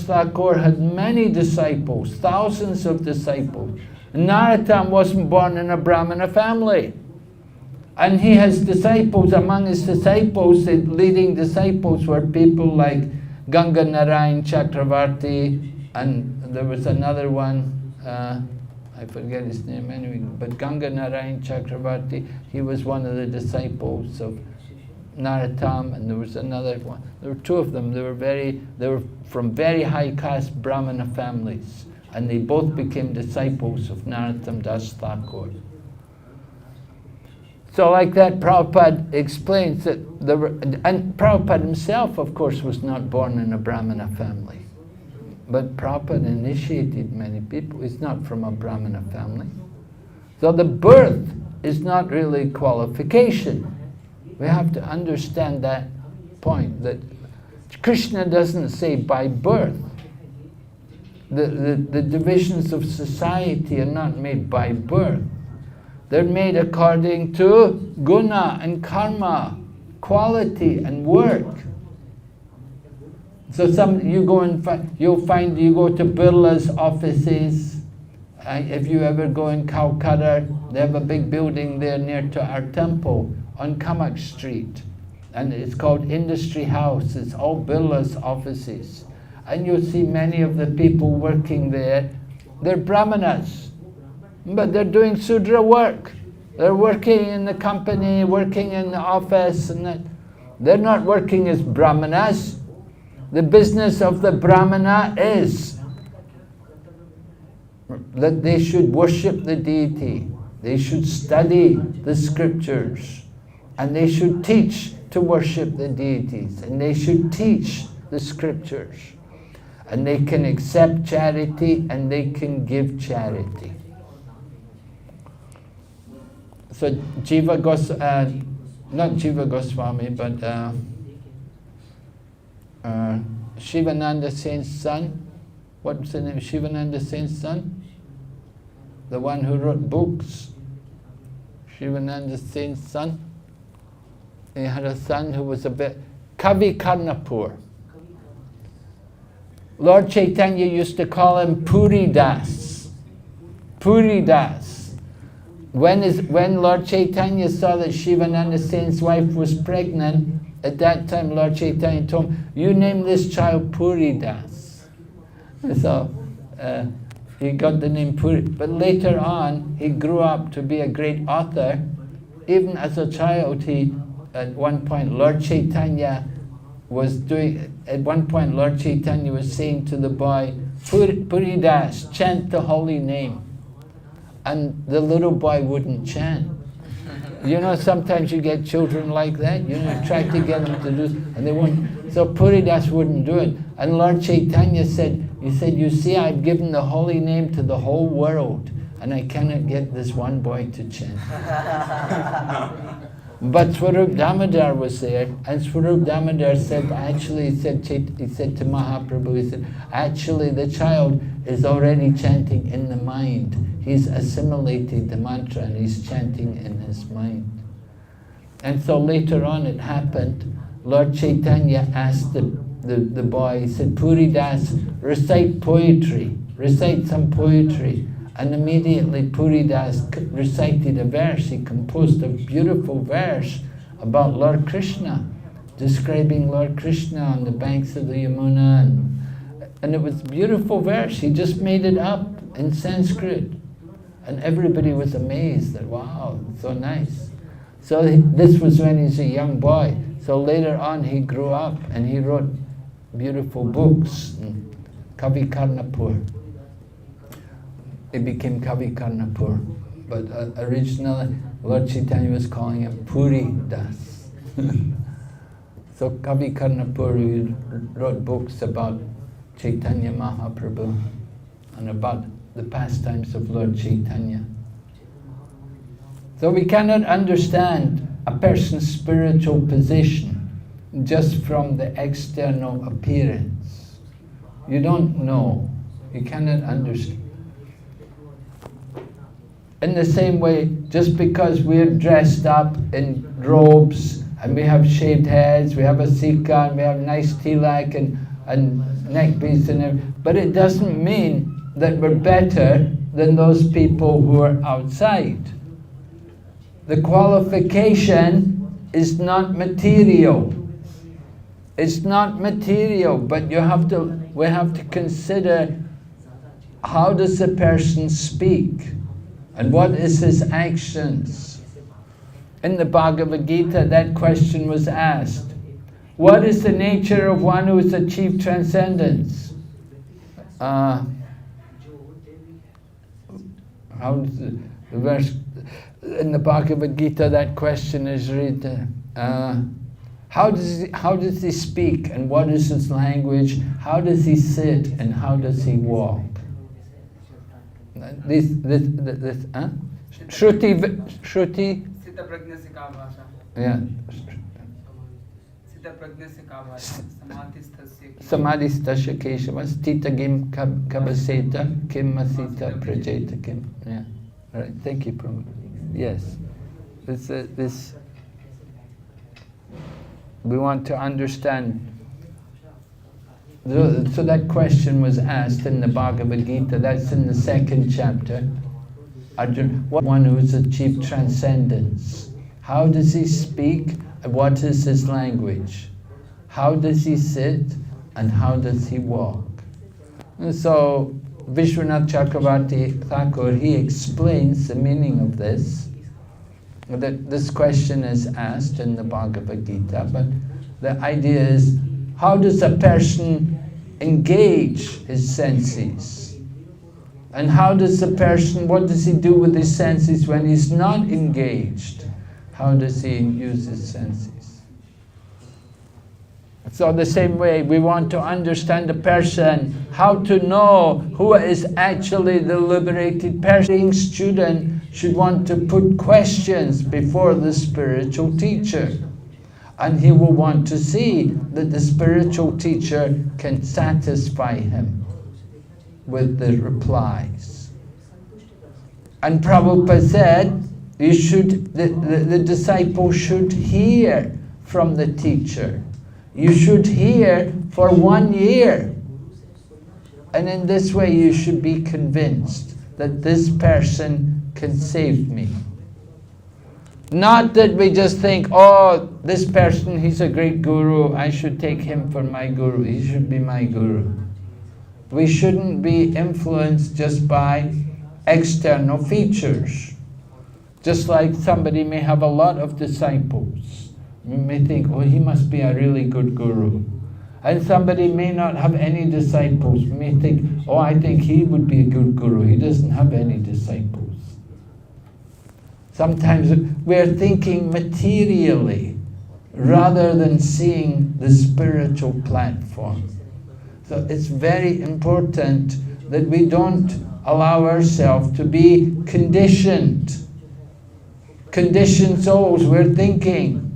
Thakur had many disciples, thousands of disciples. Narottam wasn't born in a Brahmana family. And he has disciples. Among his disciples, the leading disciples were people like Ganga Narayan Chakravarti, and there was another one, I forget his name anyway, but Ganga Narayan Chakravarti, he was one of the disciples of Narottam, and there was another one. There were two of them. They were from very high caste Brahmana families, and they both became disciples of Narottam Das Thakur. So like that, Prabhupada explains that and Prabhupada himself, of course, was not born in a Brahmana family. But Prabhupada initiated many people. He's not from a Brahmana family. So the birth is not really qualification. We have to understand that point, that Krishna doesn't say by birth. The divisions of society are not made by birth. They're made according to guna and karma, quality and work. So you go and you'll find you go to Birla's offices. If you ever go in Calcutta, they have a big building there near to our temple on Kamak Street, and it's called Industry House. It's all Birla's offices, and you'll see many of the people working there. They're Brahmanas, but they're doing Sudra work. They're working in the company, working in the office, and that. They're not working as Brahmanas. The business of the Brahmana is that they should worship the deity, they should study the scriptures, and they should teach to worship the deities, and they should teach the scriptures, and they can accept charity and they can give charity. So not Jiva Goswami, but Shivananda Saint's son. What's the name? Shivananda Saint's son? The one who wrote books. Shivananda Saint's son. He had a son who was a bit Kavi Karnapur. Lord Chaitanya used to call him Puri Das. Puri Das. When Lord Chaitanya saw that Shivananda Saint's wife was pregnant, at that time Lord Chaitanya told him, you name this child Puri Das. So he got the name Puri. But later on, he grew up to be a great author. Even as a child, at one point Lord Chaitanya was saying to the boy, Puri Das, chant the holy name. And the little boy wouldn't chant. You know, sometimes you get children like that, you know, try to get them to do, and they won't. So Puri Das wouldn't do it. And Lord Chaitanya said, you see, I've given the holy name to the whole world, and I cannot get this one boy to chant. But Swarup Damodar was there, and Swarup Damodar said, actually, he said to Mahaprabhu, he said, actually the child is already chanting in the mind. He's assimilated the mantra and he's chanting in his mind. And so later on it happened, Lord Chaitanya asked the boy, he said, Puri Das, recite poetry, recite some poetry. And immediately Puri Das recited a verse. He composed a beautiful verse about Lord Krishna, describing Lord Krishna on the banks of the Yamuna. And it was a beautiful verse. He just made it up in Sanskrit. And everybody was amazed that, wow, so nice. So this was when he's a young boy. So later on he grew up and he wrote beautiful books. Kavi Karnapur. He became Kavi Karnapur. But originally Lord Chaitanya was calling him Puri Das. So Kavi Karnapur, he wrote books about Chaitanya Mahaprabhu and about the pastimes of Lord Chaitanya. So we cannot understand a person's spiritual position just from the external appearance. You don't know. You cannot understand. In the same way, just because we're dressed up in robes and we have shaved heads, we have a sikha, and we have nice tilak and neck beads and everything, but it doesn't mean that we're better than those people who are outside. The qualification is not material. It's not material, but we have to consider how does a person speak and what is his actions. In the Bhagavad Gita, that question was asked. What is the nature of one who has achieved transcendence? How does the verse in the Bhagavad Gita, that question is read. How does he speak and what is his language? How does he sit and how does he walk? Shruti. Yeah. Samadhistasya Keshava Stita Gim Kabaseta Kim Masita Prajeta Kim. Yeah. All right. Thank you, Prabhu. Yes. This we want to understand. So that question was asked in the Bhagavad Gita. That's in the 2nd chapter. Arjuna, one who has achieved transcendence. How does he speak? What is his language? How does he sit? And how does he walk? And so Vishwanath Chakravarti Thakur, he explains the meaning of this. That this question is asked in the Bhagavad Gita, but the idea is, how does a person engage his senses? And how does a person, what does he do with his senses when he's not engaged? How does he use his senses? So the same way, we want to understand a person, how to know who is actually the liberated person. Being student should want to put questions before the spiritual teacher. And he will want to see that the spiritual teacher can satisfy him with the replies. And Prabhupada said, the disciple should hear from the teacher. You should hear for 1 year. And in this way you should be convinced that this person can save me. Not that we just think, oh, this person, he's a great guru, I should take him for my guru, he should be my guru. We shouldn't be influenced just by external features. Just like somebody may have a lot of disciples. You may think, oh, he must be a really good guru. And somebody may not have any disciples. You may think, oh, I think he would be a good guru. He doesn't have any disciples. Sometimes we're thinking materially rather than seeing the spiritual platform. So it's very important that we don't allow ourselves to be conditioned. Conditioned souls, we're thinking,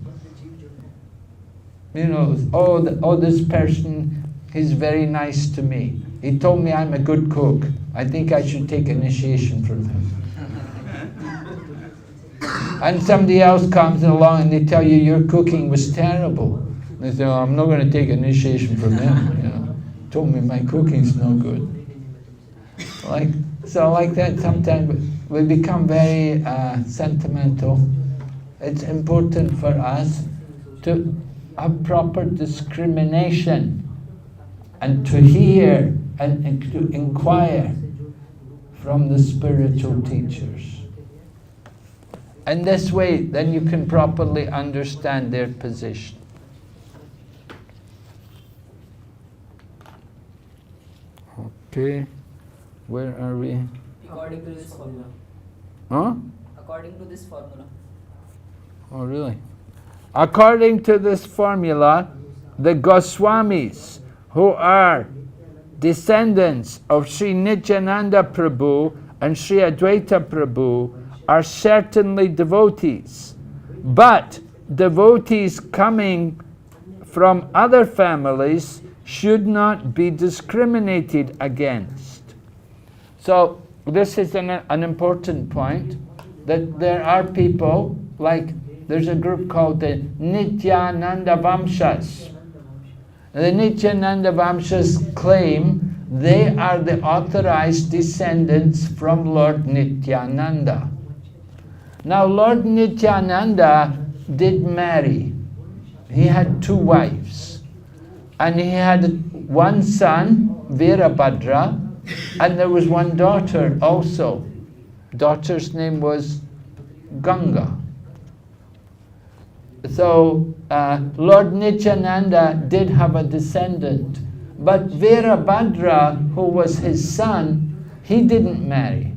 you know, oh, this person, he's very nice to me. He told me I'm a good cook. I think I should take initiation from him. And somebody else comes along and they tell you your cooking was terrible. They say, oh, I'm not going to take initiation from him. You know, told me my cooking's no good. Like that, sometimes we become very sentimental. It's important for us to have proper discrimination and to hear and to inquire from the spiritual teachers. And this way, then you can properly understand their position. Okay, where are we? According to this formula. Huh? According to this formula. Oh, really? According to this formula, the Goswamis, who are descendants of Sri Nityananda Prabhu and Sri Advaita Prabhu, are certainly devotees. But devotees coming from other families should not be discriminated against. So this is an important point, that there are people, like there's a group called the Nityananda Vamshas. The Nityananda Vamshas claim they are the authorized descendants from Lord Nityananda. Now Lord Nityananda did marry. He had 2 wives. And he had one son, Virabhadra, and there was one daughter also. Daughter's name was Ganga. So Lord Nityananda did have a descendant, but Virabhadra, who was his son, he didn't marry.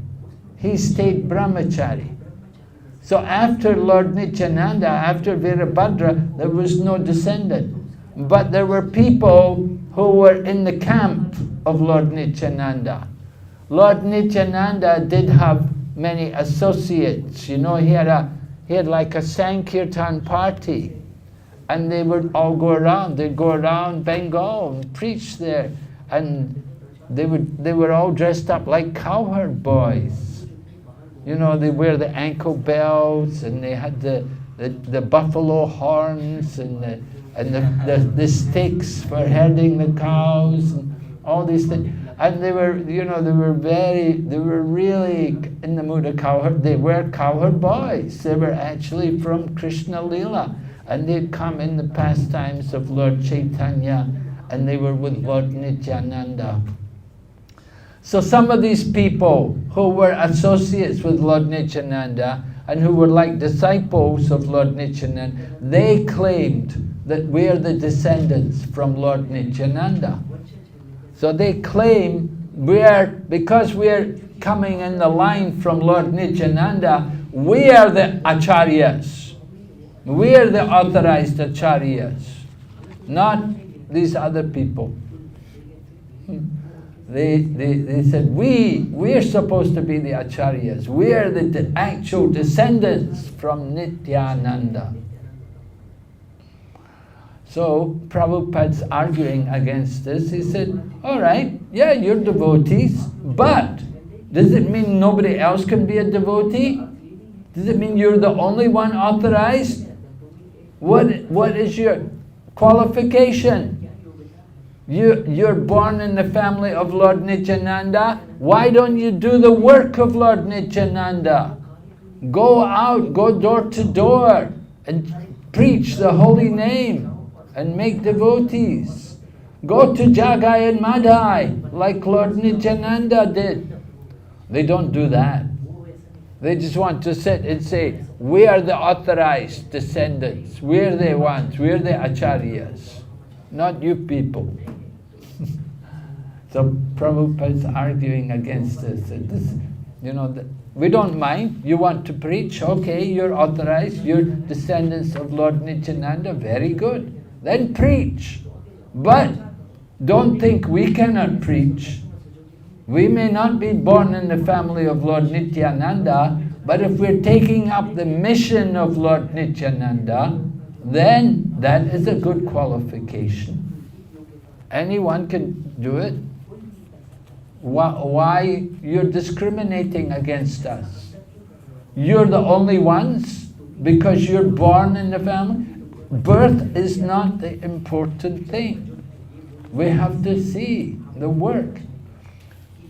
He stayed brahmachari. So after Lord Nityananda, after Virabhadra, there was no descendant. But there were people who were in the camp of Lord Nityananda. Lord Nityananda did have many associates. You know, he had like a Sankirtan party, and they would all go around. They'd go around Bengal and preach there, and they were all dressed up like cowherd boys. You know, they wear the ankle belts, and they had the buffalo horns and the sticks for herding the cows and all these things. And they were, you know, they were really in the mood of cowherd. They were cowherd boys. They were actually from Krishna Lila. And they'd come in the pastimes of Lord Chaitanya, and they were with Lord Nityananda. So some of these people who were associates with Lord Nityananda and who were like disciples of Lord Nityananda, they claimed that we're the descendants from Lord Nityananda. So they claim because we're coming in the line from Lord Nityananda, we are the acharyas. We are the authorized acharyas, not these other people. They said, we're supposed to be the acharyas. We are the actual descendants from Nityananda. So Prabhupada's arguing against this. He said, all right, yeah, you're devotees, but does it mean nobody else can be a devotee? Does it mean you're the only one authorized? What is your qualification? You're born in the family of Lord Nityananda. Why don't you do the work of Lord Nityananda? Go out, go door to door and preach the holy name and make devotees. Go to Jagai and Madhai like Lord Nityananda did. They don't do that. They just want to sit and say, we are the authorized descendants. We're the ones. We're the acharyas. Not you people. So Prabhupada's arguing against this. You know, we don't mind. You want to preach? Okay, you're authorized. You're descendants of Lord Nityananda. Very good. Then preach. But don't think we cannot preach. We may not be born in the family of Lord Nityananda, but if we're taking up the mission of Lord Nityananda, then that is a good qualification. Anyone can do it. Why you're discriminating against us? You're the only ones because you're born in the family? Birth is not the important thing. We have to see the work.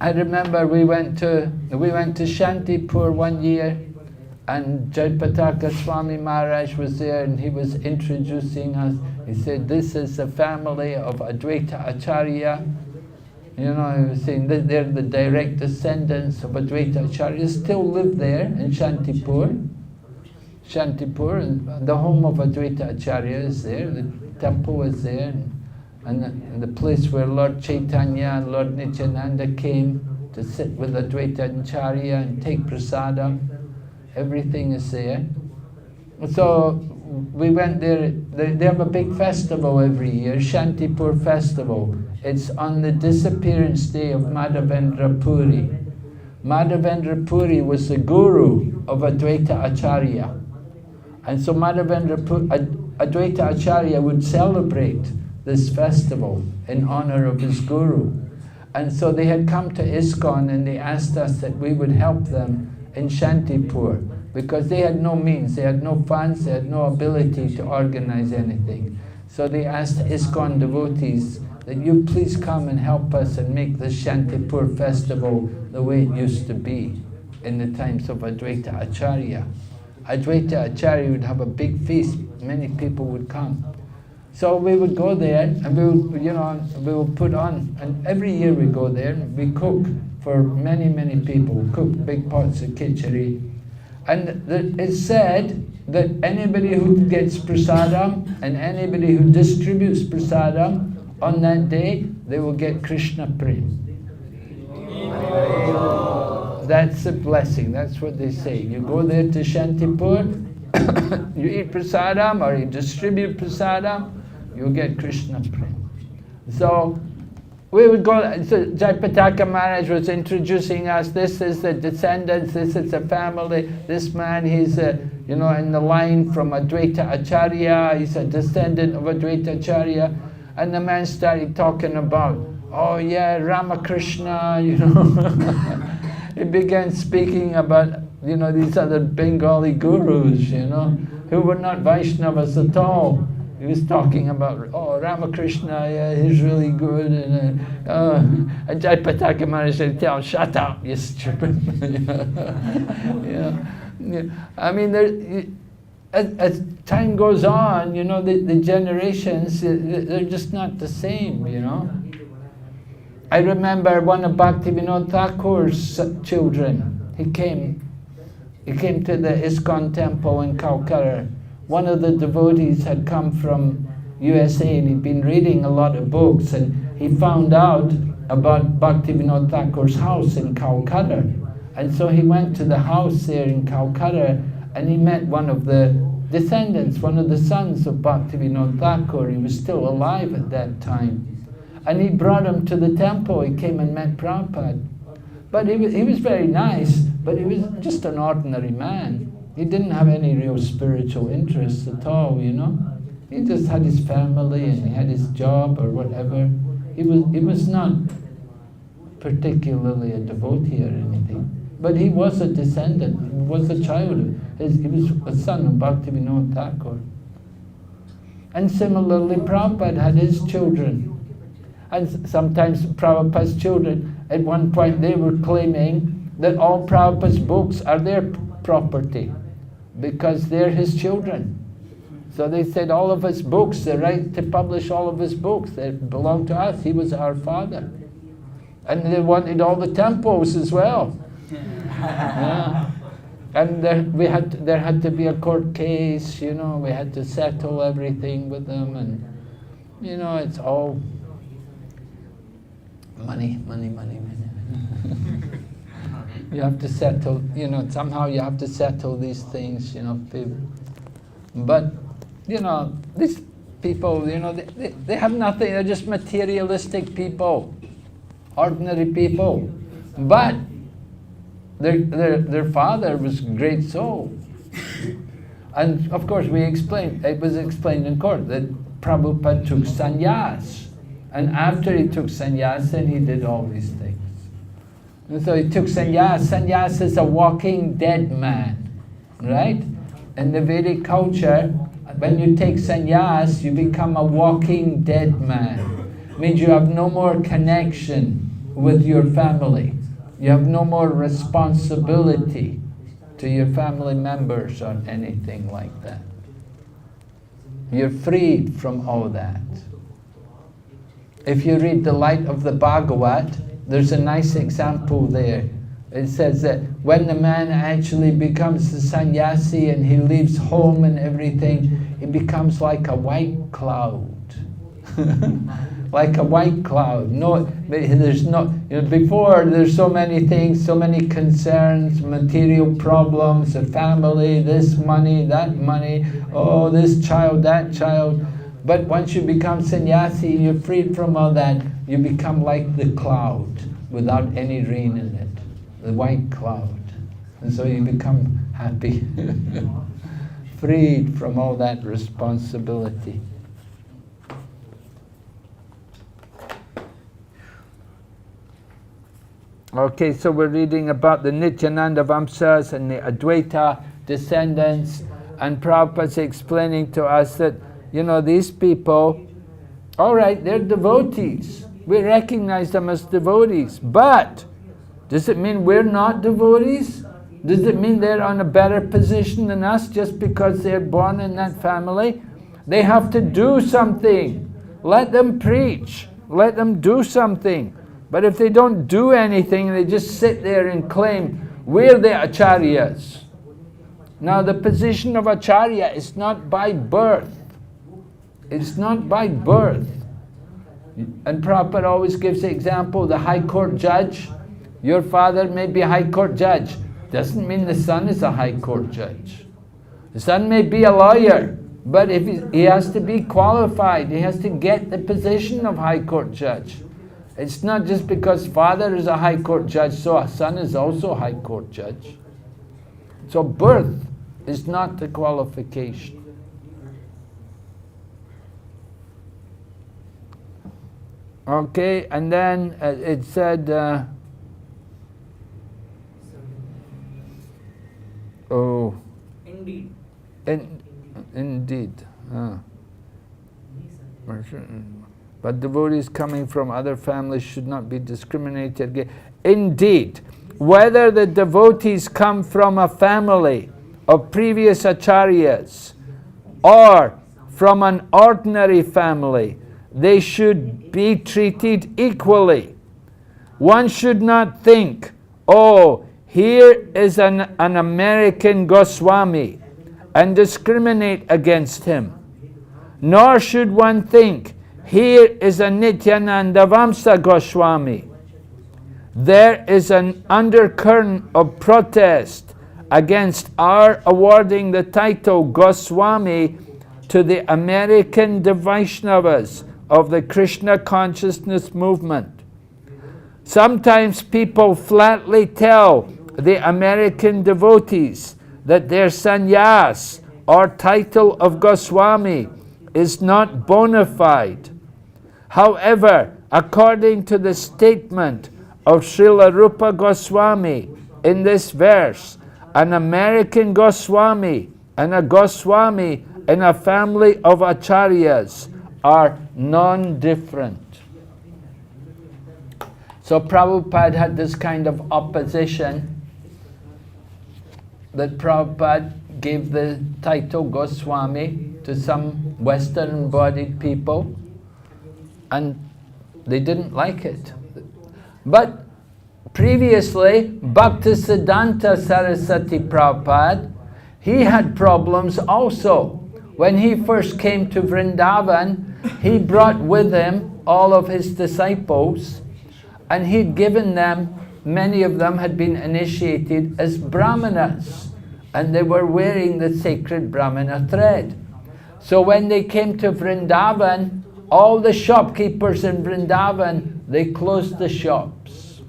I remember we went to Shantipur one year, and Jayapataka Swami Maharaj was there, and he was introducing us. He said, this is the family of Advaita Acharya. You know, he was saying that they're the direct descendants of Advaita Acharya, still live there in Shantipur. Shantipur, and the home of Advaita Acharya is there, the temple is there, and the place where Lord Chaitanya and Lord Nityananda came to sit with Advaita Acharya and take prasadam. Everything is there. So we went there. They have a big festival every year, Shantipur festival. It's on the disappearance day of Madhavendra Puri. Madhavendra Puri was the guru of Advaita Acharya. And so Advaita Acharya would celebrate this festival in honor of his guru. And so they had come to ISKCON and they asked us that we would help them in Shantipur because they had no means, they had no funds, they had no ability to organize anything. So they asked ISKCON devotees that you please come and help us and make the Shantipur festival the way it used to be in the times of Advaita Acharya. Advaita Acharya would have a big feast, many people would come. So we would go there and we would put on, and every year we go there and we cook for many, many people. We cook big pots of khichdi. And it's said that anybody who gets prasadam and anybody who distributes prasadam on that day, they will get Krishna Prem. That's a blessing, that's what they say. You go there to Shantipur, you eat prasadam or you distribute prasadam, you'll get Krishna Prem. So we would go, so Jayapataka Maharaj was introducing us, this is the descendants, this is the family, this man, he's in the line from Advaita Acharya, he's a descendant of Advaita Acharya. And the man started talking about, oh yeah, Ramakrishna, He began speaking about, these other Bengali gurus, who were not Vaishnavas at all. He was talking about, oh, Ramakrishna, yeah, he's really good. And Jayapataka Maharaj said, tell him, shut up, you stupid. I mean, as time goes on, the generations, they're just not the same, I remember one of Bhaktivinoda Thakur's children, he came to the ISKCON temple in Calcutta. One of the devotees had come from USA and he'd been reading a lot of books, and he found out about Bhaktivinoda Thakur's house in Calcutta. And so he went to the house there in Calcutta and he met one of the descendants, one of the sons of Bhaktivinoda Thakur. He was still alive at that time. And he brought him to the temple. He came and met Prabhupada. But he was very nice, but he was just an ordinary man. He didn't have any real spiritual interests at all, He just had his family and he had his job or whatever. He was not particularly a devotee or anything. But he was a descendant, he was a child. He was a son of Bhaktivinoda Thakur. And similarly, Prabhupada had his children. And sometimes Prabhupada's children, at one point they were claiming that all Prabhupada's books are their property because they're his children. So they said all of his books, the right to publish all of his books, they belong to us, he was our father. And they wanted all the temples as well. Yeah. And there had to be a court case, we had to settle everything with them, and it's all money. You have to settle, somehow you have to settle these things, But, these people, they have nothing, they're just materialistic people, ordinary people. But their father was a great soul. And of course it was explained in court that Prabhupada took sannyas. And after he took sannyas, then he did all these things. And so he took sannyas. Sannyas is a walking dead man, right? In the Vedic culture, when you take sannyas, you become a walking dead man. It means you have no more connection with your family. You have no more responsibility to your family members or anything like that. You're freed from all that. If you read the Light of the Bhagavat, there's a nice example there. It says that when the man actually becomes a sannyasi and he leaves home and everything, he becomes like a white cloud. Like a white cloud. Before there's so many things, so many concerns, material problems, a family, this money, that money, oh, this child, that child. But once you become sannyasi, you're freed from all that. You become like the cloud without any rain in it, the white cloud. And so you become happy, freed from all that responsibility. Okay, so we're reading about the Nityananda Vamsas and the Advaita descendants, and Prabhupada's explaining to us that, these people, all right, they're devotees. We recognize them as devotees, but does it mean we're not devotees? Does it mean they're on a better position than us just because they're born in that family? They have to do something. Let them preach. Let them do something. But if they don't do anything, they just sit there and claim, we're the acharyas. Now the position of acharya is not by birth. It's not by birth. And Prabhupada always gives the example, the High Court judge. Your father may be a High Court judge. Doesn't mean the son is a High Court judge. The son may be a lawyer, but if he has to be qualified, he has to get the position of High Court judge. It's not just because father is a High Court judge, so a son is also a High Court judge. So birth is not the qualification. Okay, and then it said, Indeed. Indeed. But devotees coming from other families should not be discriminated against. Indeed, whether the devotees come from a family of previous acharyas or from an ordinary family, they should be treated equally. One should not think, oh, here is an American Goswami, and discriminate against him. Nor should one think, here is a Nityananda Vamsa Goswami. There is an undercurrent of protest against our awarding the title Goswami to the American Vaishnavas of the Krishna consciousness movement. Sometimes people flatly tell the American devotees that their sannyas or title of Goswami is not bona fide. However, according to the statement of Srila Rupa Goswami in this verse, an American Goswami and a Goswami in a family of acharyas are non-different. So Prabhupada had this kind of opposition, that Prabhupada gave the title Goswami to some Western-bodied people, and they didn't like it. But previously, Bhaktisiddhanta Saraswati Prabhupada, he had problems also. When he first came to Vrindavan, he brought with him all of his disciples, and he'd given them, many of them had been initiated as brahmanas, and they were wearing the sacred brahmana thread. So when they came to Vrindavan, all the shopkeepers in Vrindavan, they closed the shops.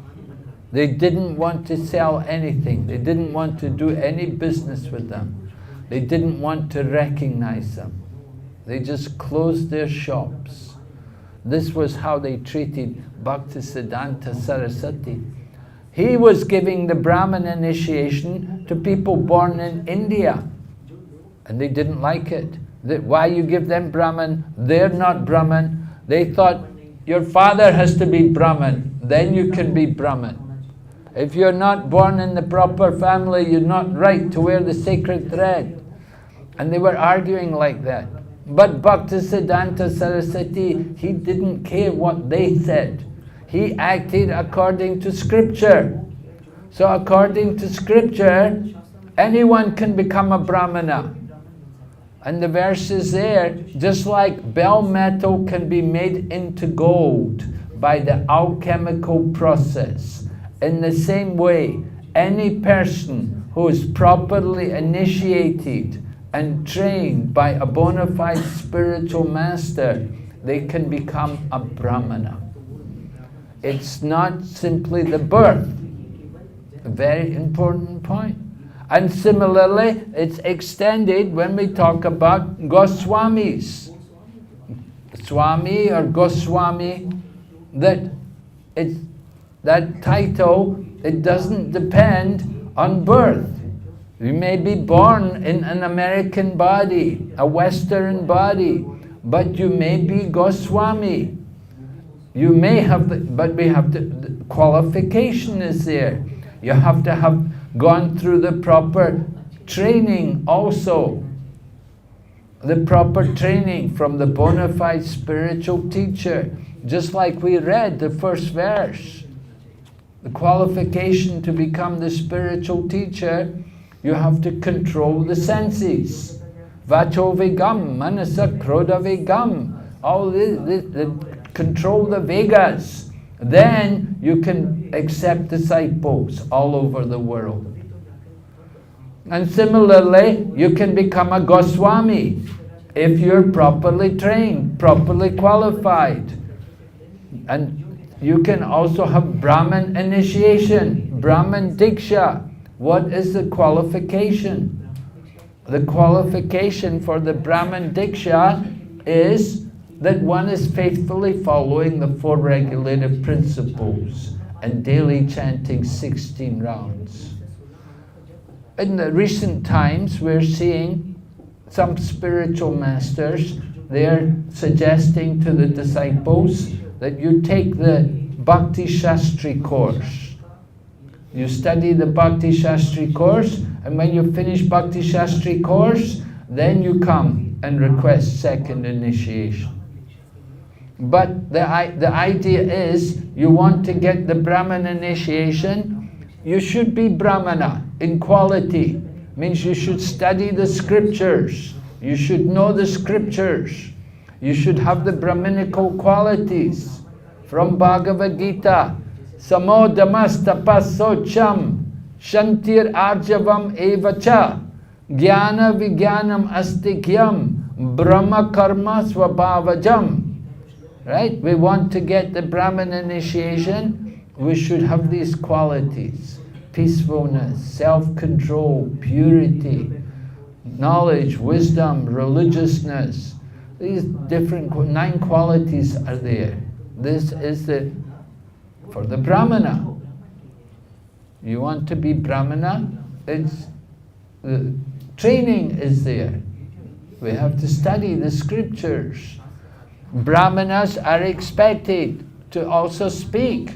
They didn't want to sell anything. They didn't want to do any business with them. They didn't want to recognize them. They just closed their shops. This was how they treated Bhaktisiddhanta Saraswati. He was giving the Brahmin initiation to people born in India, and they didn't like it. Why you give them Brahmin? They're not Brahmin. They thought, your father has to be Brahmin, then you can be Brahmin. If you're not born in the proper family, you're not right to wear the sacred thread. And they were arguing like that. But Bhaktisiddhanta Saraswati, he didn't care what they said. He acted according to scripture. So according to scripture, anyone can become a Brahmana. And the verse is there, just like bell metal can be made into gold by the alchemical process. In the same way, any person who is properly initiated and trained by a bona fide spiritual master, they can become a Brahmana. It's not simply the birth. A very important point. And similarly, it's extended when we talk about Goswamis. Swami or Goswami, that title, it doesn't depend on birth. You may be born in an American body, a Western body, but you may be Goswami. You may have, but we have to, the qualification is there. You have to have gone through the proper training also. The proper training from the bona fide spiritual teacher. Just like we read the first verse. The qualification to become the spiritual teacher, you have to control the senses. Vacho Vegam, Manasa Krodha Vegam. All this, control the Vegas. Then you can accept disciples all over the world. And similarly, you can become a Goswami if you're properly trained, properly qualified. And you can also have Brahman initiation, Brahman Diksha. What is the qualification? The qualification for the Brahman Diksha is that one is faithfully following the 4 regulative principles and daily chanting 16 rounds. In the recent times, we're seeing some spiritual masters, they're suggesting to the disciples that you take the Bhakti Shastri course. You study the Bhakti Shastri course, and when you finish Bhakti Shastri course, then you come and request second initiation. But the idea is, you want to get the Brahman initiation, you should be Brahmana in quality. Means you should study the scriptures. You should know the scriptures. You should have the Brahminical qualities from Bhagavad Gita. Samo damas tapasocham shantir arjavam evacha jnana vijnanam astikyam brahma karma swabhavajam. Right? We want to get the Brahman initiation, we should have these qualities. Peacefulness, self-control, purity, knowledge, wisdom, religiousness. These different 9 qualities are there. This is for the Brahmana. You want to be Brahmana? The training is there. We have to study the scriptures. Brahmanas are expected to also speak,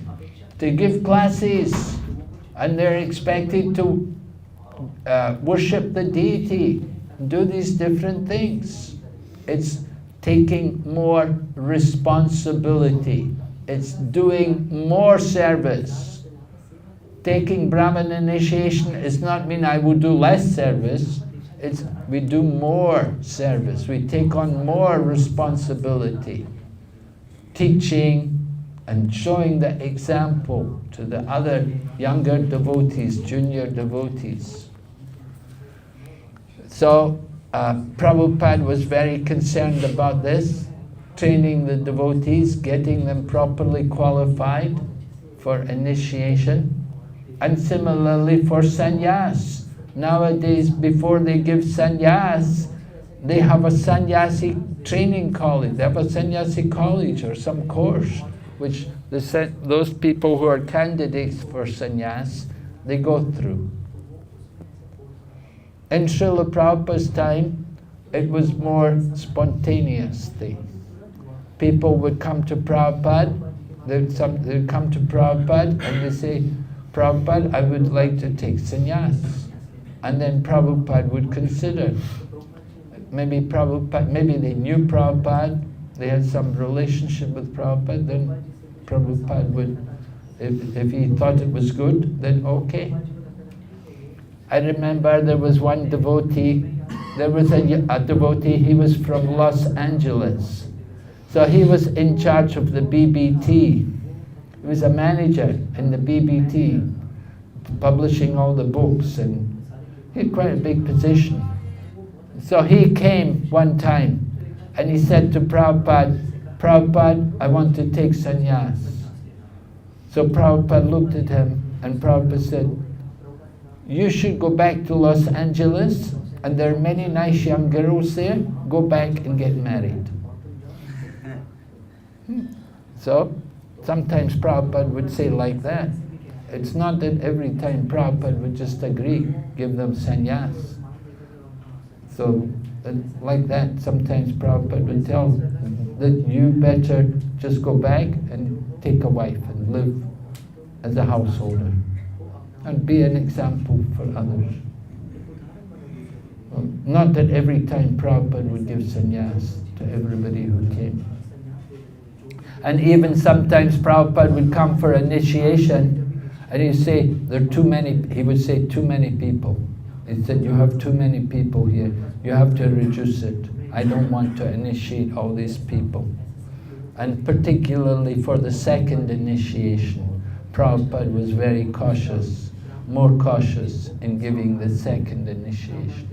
to give classes, and they're expected to worship the deity, do these different things. It's taking more responsibility. It's doing more service. Taking Brahman initiation does not mean I will do less service. It's we do more service. We take on more responsibility. Teaching and showing the example to the other younger devotees, junior devotees. So Prabhupada was very concerned about this, training the devotees, getting them properly qualified for initiation, and similarly for sannyas. Nowadays, before they give sannyas, they have a sannyasi training college. They have a sannyasi college or some course, which those people who are candidates for sannyas, they go through. In Srila Prabhupada's time, it was more spontaneous thing. People would come to Prabhupada, they'd come to Prabhupada and they say, Prabhupada, I would like to take sannyas. And then Prabhupada would consider. Maybe they knew Prabhupada, they had some relationship with Prabhupada, then Prabhupada would, if he thought it was good, then okay. I remember there was one devotee, there was a devotee, he was from Los Angeles. So he was in charge of the BBT. He was a manager in the BBT, publishing all the books, and he had quite a big position. So he came one time and he said to Prabhupada, Prabhupada, I want to take sannyas. So Prabhupada looked at him and Prabhupada said, you should go back to Los Angeles, and there are many nice young girls there, go back and get married. So sometimes Prabhupada would say like that. It's not that every time Prabhupada would just agree, give them sannyas. So like that, sometimes Prabhupada would tell that you better just go back and take a wife and live as a householder. and be an example for others. Not that every time Prabhupada would give sannyas to everybody who came. And even sometimes Prabhupada would come for initiation and he'd say, there are too many, he would say, too many people. He said, you have too many people here. You have to reduce it. I don't want to initiate all these people. And particularly for the second initiation, Prabhupada was very cautious, more cautious in giving the second initiation.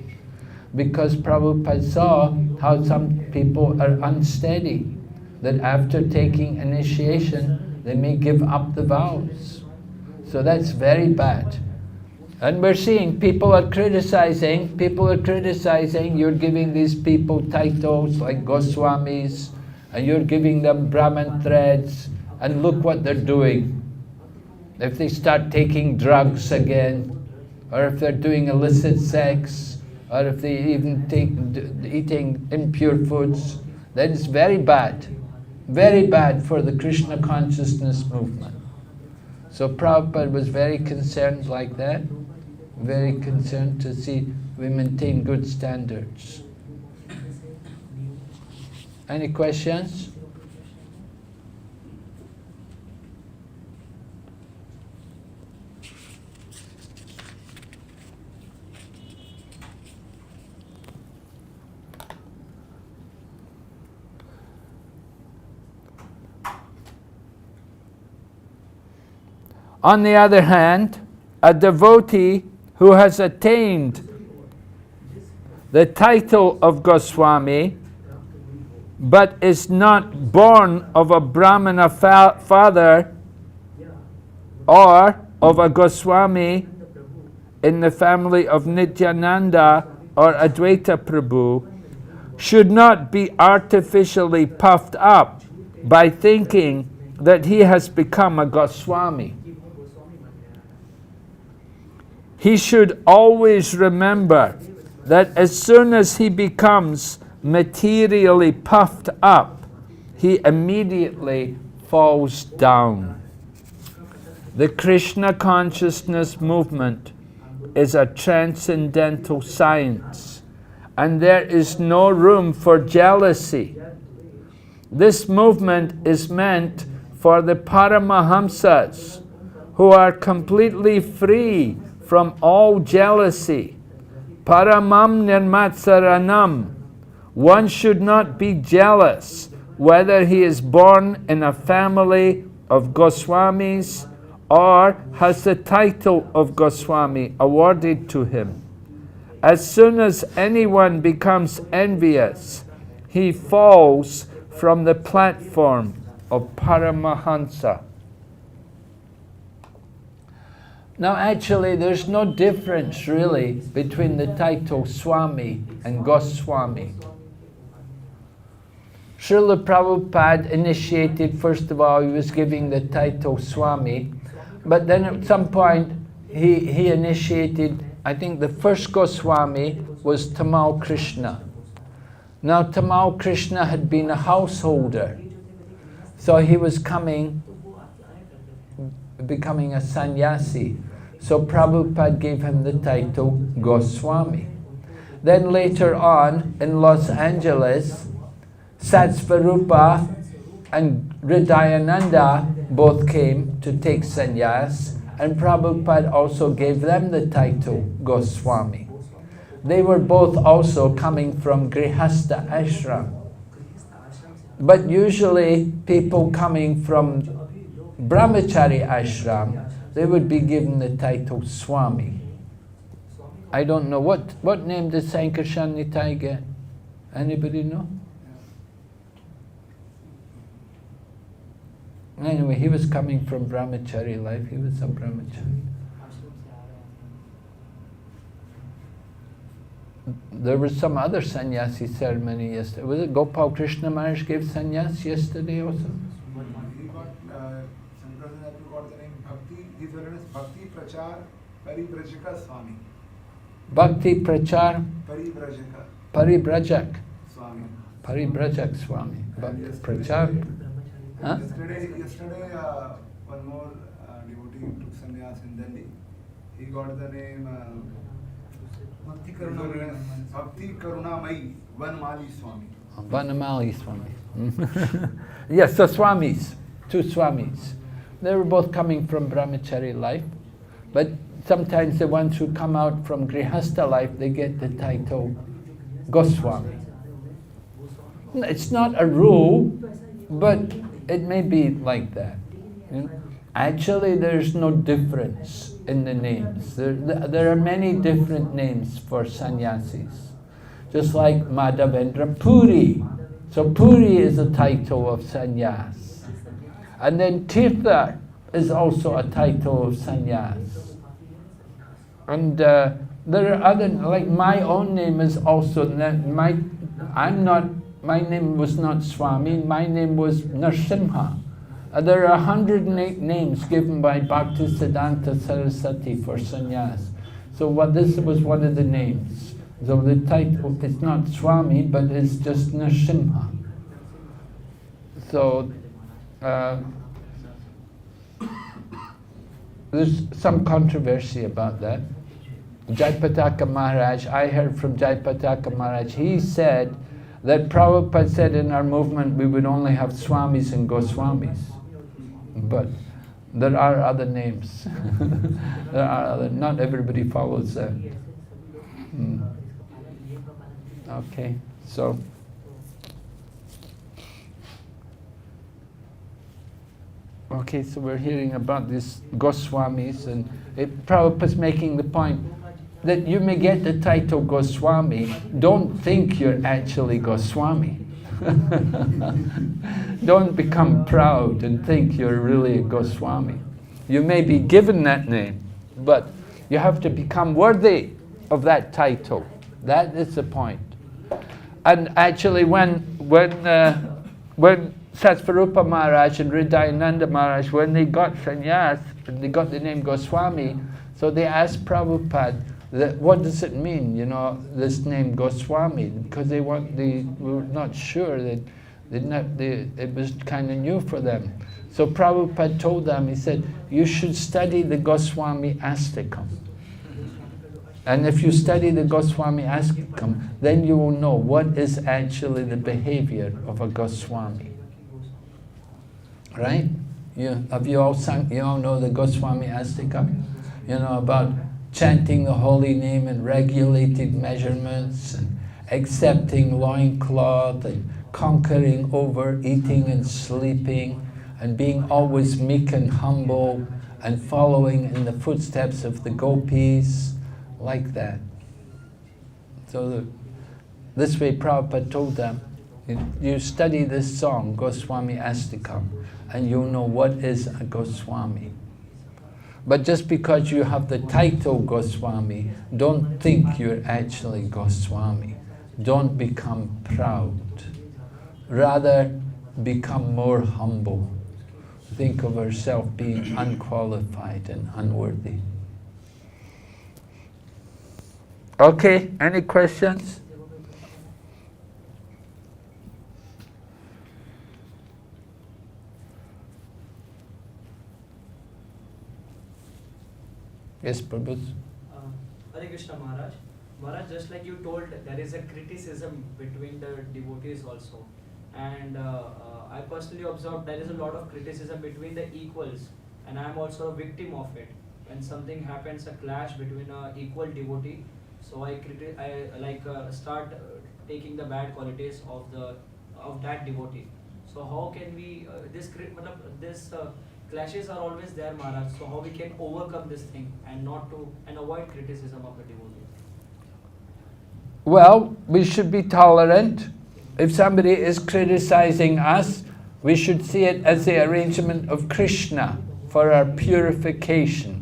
Because Prabhupada saw how some people are unsteady, that after taking initiation, they may give up the vows. So that's very bad. And we're seeing people are criticizing, you're giving these people titles like Goswamis, and you're giving them Brahman threads, and look what they're doing. If they start taking drugs again, or if they're doing illicit sex, or if they even eating impure foods, then it's very bad for the Krishna consciousness movement. So Prabhupada was very concerned like that, very concerned to see we maintain good standards. Any questions? On the other hand, a devotee who has attained the title of Goswami but is not born of a Brahmana father or of a Goswami in the family of Nityananda or Advaita Prabhu should not be artificially puffed up by thinking that he has become a Goswami. He should always remember that as soon as he becomes materially puffed up, he immediately falls down. The Krishna consciousness movement is a transcendental science, and there is no room for jealousy. This movement is meant for the Paramahamsas, who are completely free from all jealousy. Paramam nirmatsaranam. One should not be jealous whether he is born in a family of Goswamis or has the title of Goswami awarded to him. As soon as anyone becomes envious, he falls from the platform of Paramahansa. Now actually there's no difference really between the title Swami and Goswami. Srila Prabhupada initiated, first of all, he was giving the title Swami, but then at some point he initiated, I think the first Goswami was Tamal Krishna. Now Tamal Krishna had been a householder, so he was becoming a sannyasi. So Prabhupada gave him the title Goswami. Then later on in Los Angeles, Satsvarupa and Hridayananda both came to take sannyas, and Prabhupada also gave them the title Goswami. They were both also coming from Grihastha ashram. But usually people coming from Brahmachari ashram, they would be given the title Swami. I don't know, what name did Sankarshan Nitai get? Anybody know? Anyway, he was coming from Brahmachari life, he was a Brahmachari. There was some other sannyasi ceremony yesterday. Was it Gopal Krishna Maharaj gave sannyas yesterday also? He got, Sankarshan got the name Bhakti, his name is Bhakti Prachar Paribrajaka Swami. Bhakti Prachar Paribrajaka. Paribrajak Swami. Paribrajak Swami. Bhakti Prachar. Huh? Yesterday one more devotee took sannyas in Delhi. he got the name Bhakti Karunamai Vanmali Swami. Vanamali Swami. Yes, the Swamis, two Swamis. They were both coming from brahmachari life, but sometimes the ones who come out from grihastha life, they get the title Goswami. It's not a rule, but it may be like that. You know? Actually, there's no difference in the names. There are many different names for sannyasis. Just like Madhavendra Puri. So Puri is a title of sannyas. And then Tirtha is also a title of sannyas. And there are other, like my own name is also, my name was not Swami, my name was Nrsimha. There are 108 names given by Bhaktisiddhanta Saraswati for sannyas. So this was one of the names. So the title, it's not Swami, but it's just Nrsimha. So there's some controversy about that. Jayapataka Maharaj, I heard from Jayapataka Maharaj, he said that Prabhupada said in our movement we would only have Swamis and Goswamis. But there are other names. There are other, not everybody follows that. Okay, so we're hearing about these Goswamis, and Prabhupada's making the point that you may get the title Goswami, don't think you're actually Goswami. Don't become proud and think you're really a Goswami. You may be given that name, but you have to become worthy of that title. That is the point. And actually when Satsvarupa Maharaj and Hridayananda Maharaj, when they got sannyas, they got the name Goswami, so they asked Prabhupada, what does it mean, this name Goswami? Because they were not sure, it was kind of new for them. So Prabhupada told them, he said, you should study the Goswami ISKCON. And if you study the Goswami ISKCON, then you will know what is actually the behavior of a Goswami. Right? You all know the Goswami ISKCON? About chanting the holy name in regulated measurements, and accepting loincloth, and conquering overeating and sleeping, and being always meek and humble, and following in the footsteps of the gopis, like that. So this way Prabhupada told them, you study this song, Goswami ISKCON, and you'll know what is a Goswami. But just because you have the title Goswami, don't think you're actually Goswami. Don't become proud. Rather, become more humble. Think of yourself being unqualified and unworthy. Okay, any questions? Yes, Prabhu. Hare Krishna Maharaj. Maharaj, just like you told, there is a criticism between the devotees also. And I personally observed there is a lot of criticism between the equals, and I am also a victim of it. When something happens, a clash between an equal devotee, so I start taking the bad qualities of that devotee. So how can we, this clashes are always there, Maharaj, so how we can overcome this thing and avoid criticism of the devotee? Well, we should be tolerant. If somebody is criticizing us, we should see it as the arrangement of Krishna for our purification.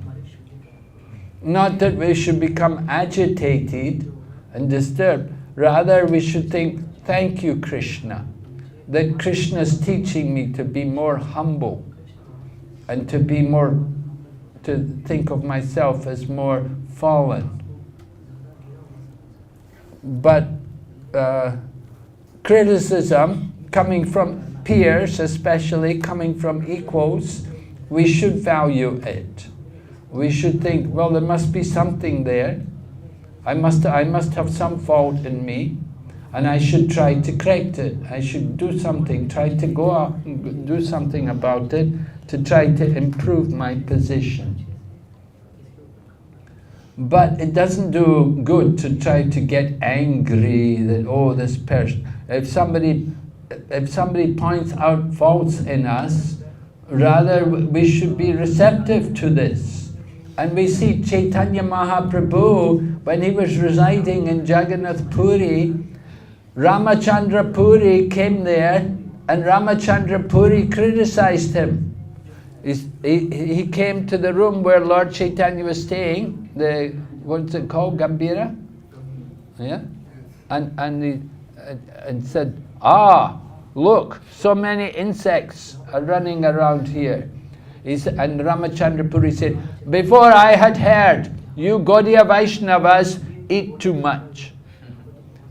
Not that we should become agitated and disturbed. Rather, we should think, thank you, Krishna, that Krishna is teaching me to be more humble and to think of myself as more fallen. But criticism coming from peers, especially coming from equals, we should value it. we should think, well, there must be something there. I must have some fault in me, and I should try to correct it. I should do something, try to go out and do something about it to try to improve my position. But it doesn't do good to try to get angry that, oh, this person. If somebody points out faults in us, rather we should be receptive to this. And we see Chaitanya Mahaprabhu, when he was residing in Jagannath Puri, Ramachandra Puri came there, and Ramachandra Puri criticized him. He came to the room where Lord Chaitanya was staying, what's it called, Gambhira? Yeah? And said, look, so many insects are running around here. And Ramachandra Puri said, before I had heard, you Gaudiya Vaishnavas eat too much.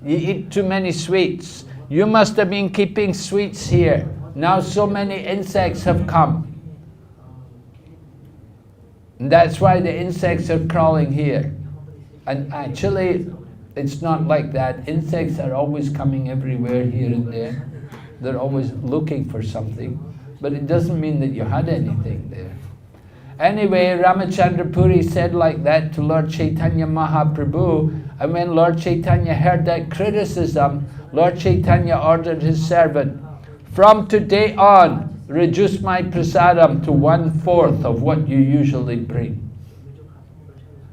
You eat too many sweets. You must have been keeping sweets here. Now so many insects have come. And that's why the insects are crawling here. And actually, it's not like that. Insects are always coming everywhere, here and there. They're always looking for something. But it doesn't mean that you had anything there. Anyway, Ramachandra Puri said like that to Lord Chaitanya Mahaprabhu. And when Lord Chaitanya heard that criticism, Lord Chaitanya ordered his servant, from today on, reduce my prasadam to 1/4 of what you usually bring.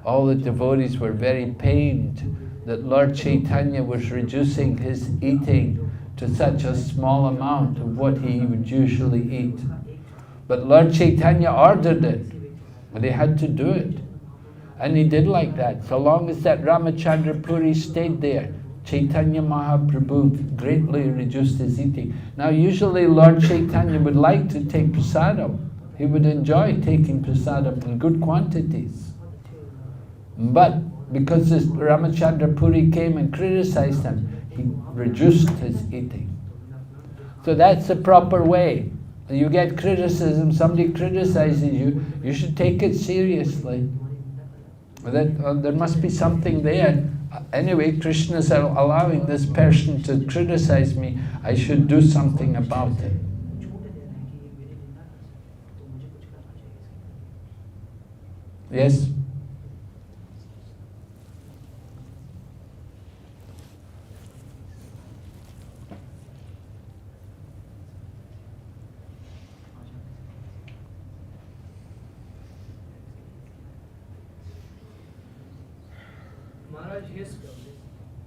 All the devotees were very pained that Lord Chaitanya was reducing his eating to such a small amount of what he would usually eat. But Lord Chaitanya ordered it, and he had to do it. And he did like that. So long as that Ramachandra Puri stayed there, Chaitanya Mahaprabhu greatly reduced his eating. Now usually Lord Chaitanya would like to take prasadam. He would enjoy taking prasadam in good quantities. But because this Ramachandra Puri came and criticized him, he reduced his eating. So that's the proper way. You get criticism, somebody criticizes you, you should take it seriously. There must be something there. Anyway, Krishna is allowing this person to criticize me. I should do something about it. Yes?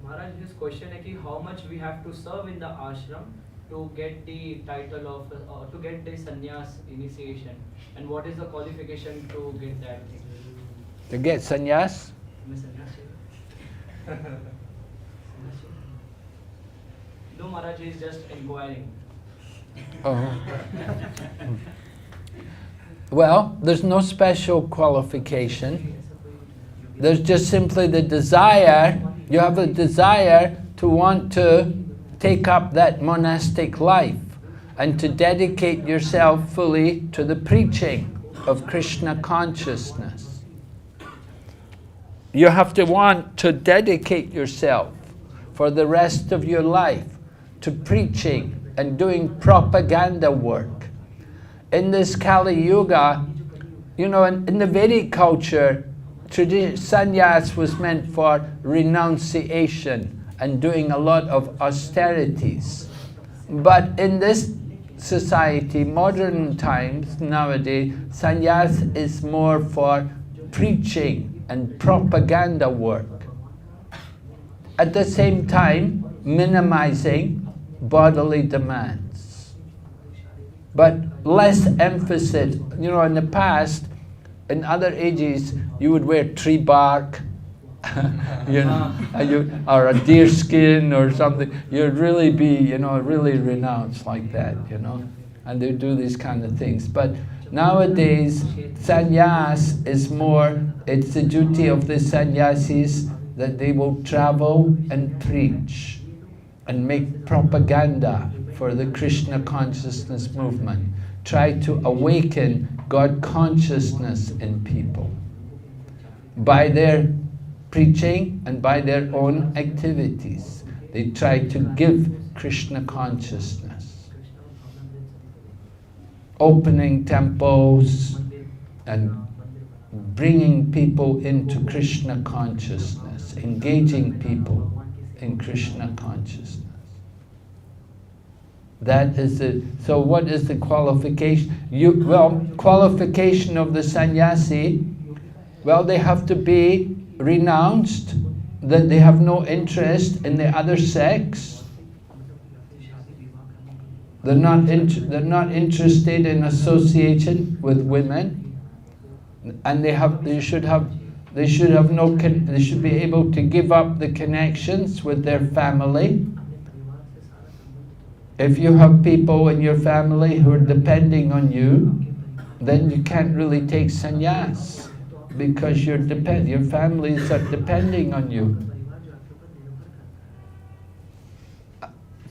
Maharaj, his question is how much we have to serve in the ashram to get the title of, to get the sannyas initiation, and what is the qualification to get that? To get sannyas? No, Maharaj is just inquiring. Oh. Well, there's no special qualification. There's just simply the desire. You have a desire to want to take up that monastic life and to dedicate yourself fully to the preaching of Krishna consciousness. You have to want to dedicate yourself for the rest of your life to preaching and doing propaganda work. In this Kali Yuga, you know, in the Vedic culture, sannyas was meant for renunciation and doing a lot of austerities. But in this society, modern times, nowadays, sannyas is more for preaching and propaganda work. At the same time, minimizing bodily demands. But less emphasis, you know, in the past, in other ages, you would wear tree bark, you know, or a deer skin or something. You'd really be, you know, really renounced like that, you know. And they do these kind of things. But nowadays, sannyas is more, it's the duty of the sannyasis that they will travel and preach and make propaganda for the Krishna consciousness movement. Try to awaken God consciousness in people. by their preaching and by their own activities. They try to give Krishna consciousness, opening temples and bringing people into Krishna consciousness, engaging people in Krishna consciousness. That is it. So what is the qualification? Qualification of the sannyasi, well, they have to be renounced, that they have no interest in the other sex. They're not interested in association with women, and they should be able to give up the connections with their family. If you have people in your family who are depending on you, then you can't really take sannyas, because your families are depending on you.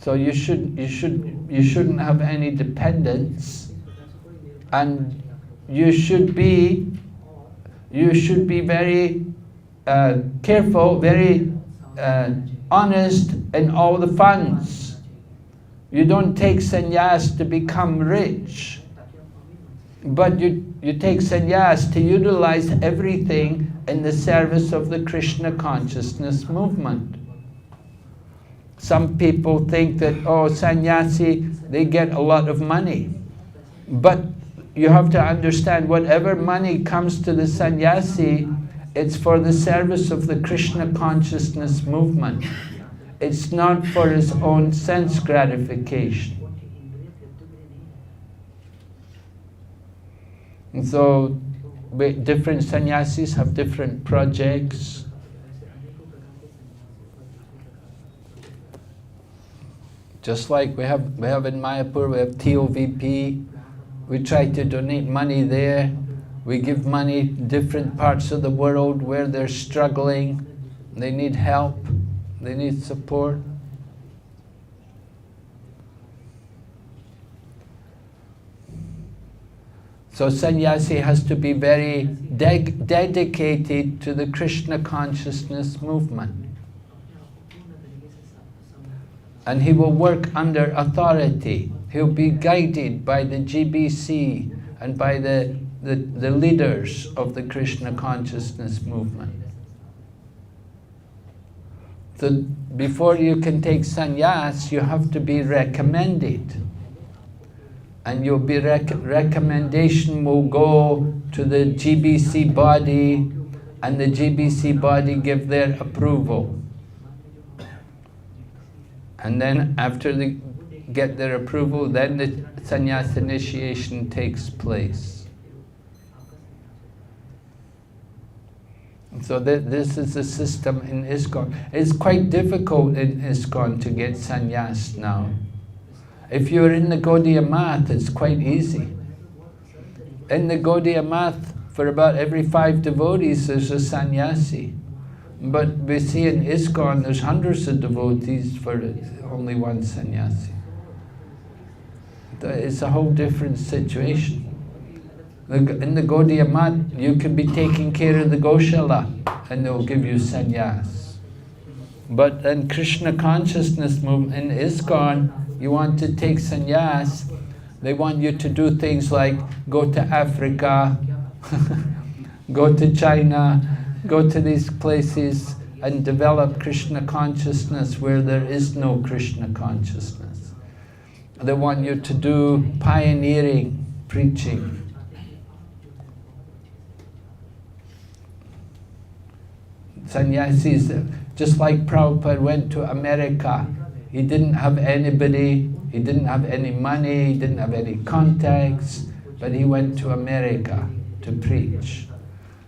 So you shouldn't have any dependence, and you should be very careful, very honest in all the funds. You don't take sannyas to become rich, but you take sannyas to utilize everything in the service of the Krishna consciousness movement. Some people think that, oh, sannyasi, they get a lot of money. But you have to understand, whatever money comes to the sannyasi, it's for the service of the Krishna consciousness movement. It's not for his own sense gratification. And so, different sannyasis have different projects. Just like we have in Mayapur, we have TOVP. We try to donate money there. We give money to different parts of the world where they're struggling. They need help. They need support. So sannyasi has to be very dedicated to the Krishna consciousness movement. And he will work under authority. He'll be guided by the GBC and by the leaders of the Krishna consciousness movement. So before you can take sannyas, you have to be recommended. And you'll be recommendation will go to the GBC body, and the GBC body give their approval. And then after they get their approval, then the sannyas initiation takes place. So this is the system in ISKCON. It's quite difficult in ISKCON to get sannyas now. If you're in the Gaudiya Math, it's quite easy. In the Gaudiya Math, for about every 5 devotees, there's a sannyasi. But we see in ISKCON, there's hundreds of devotees for only one sannyasi. It's a whole different situation. In the Gaudiya Math, you can be taking care of the Goshala, and they'll give you sannyas. But in Krishna consciousness movement, in ISKCON, you want to take sannyas, they want you to do things like go to Africa, go to China, go to these places and develop Krishna consciousness where there is no Krishna consciousness. They want you to do pioneering preaching. Sannyasis, just like Prabhupada went to America, he didn't have anybody, he didn't have any money, he didn't have any contacts, but he went to America to preach.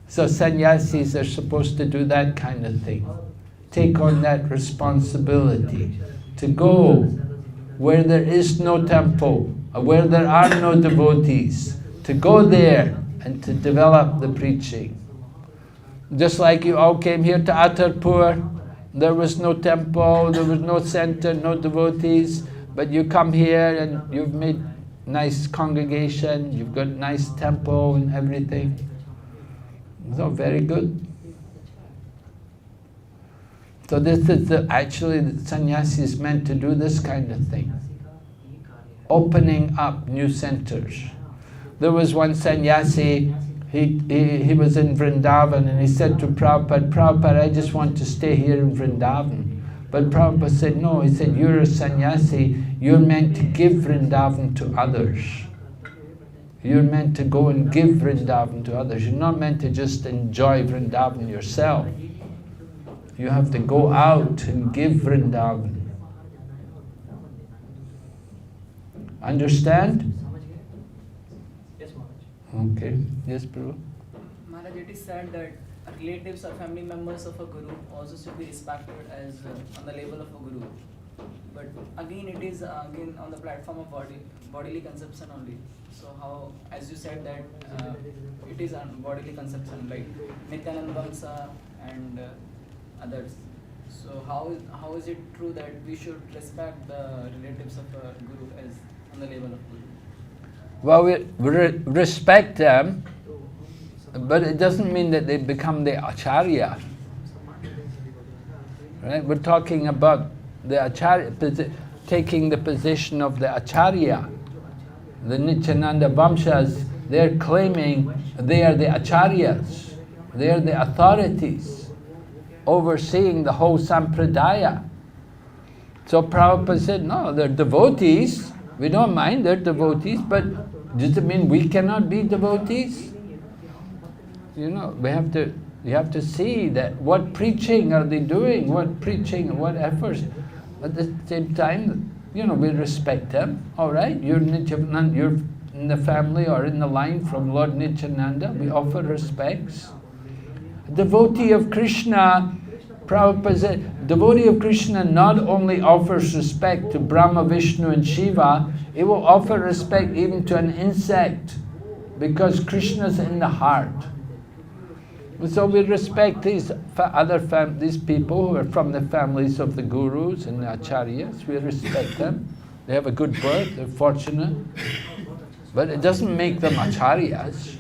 So sannyasis are supposed to do that kind of thing. Take on that responsibility to go where there is no temple, where there are no devotees, to go there and to develop the preaching. Just like you all came here to Atarpur, there was no temple, there was no center, no devotees, but you come here and you've made nice congregation, you've got nice temple and everything. So very good. So this is actually the sannyasi is meant to do this kind of thing, opening up new centers. There was one sannyasi, he was in Vrindavan, and he said to Prabhupada, Prabhupada, I just want to stay here in Vrindavan. But Prabhupada said, no, he said, you're a sannyasi, you're meant to give Vrindavan to others. You're meant to go and give Vrindavan to others. You're not meant to just enjoy Vrindavan yourself. You have to go out and give Vrindavan. Understand? Yes, Maharaj. Okay. Yes, Prabhu? Maharaj, it is said that relatives or family members of a guru also should be respected as on the level of a guru. But again, it is again on the platform of bodily consumption only. So how, as you said that it is on bodily consumption like Nityananda Vamsa and others. So how is it true that we should respect the relatives of a guru as on the level of guru? Well, we respect them, but it doesn't mean that they become the acharya. Right? We're talking about the acharya, taking the position of the acharya. The Nityananda Vamshas, they're claiming they are the acharyas, they are the authorities, overseeing the whole sampradaya. So Prabhupada said, no, they're devotees, we don't mind, they're devotees, but does it mean we cannot be devotees? You know, you have to see that what preaching are they doing, what preaching, what efforts. At the same time, you know, we respect them, all right? You're in the family or in the line from Lord Nityananda, we offer respects. A devotee of Krishna, Prabhupada said, devotee of Krishna not only offers respect to Brahma, Vishnu and Shiva, it will offer respect even to an insect, because Krishna's in the heart. So we respect these these people who are from the families of the gurus and the acharyas. We respect them. They have a good birth, they're fortunate. But it doesn't make them acharyas.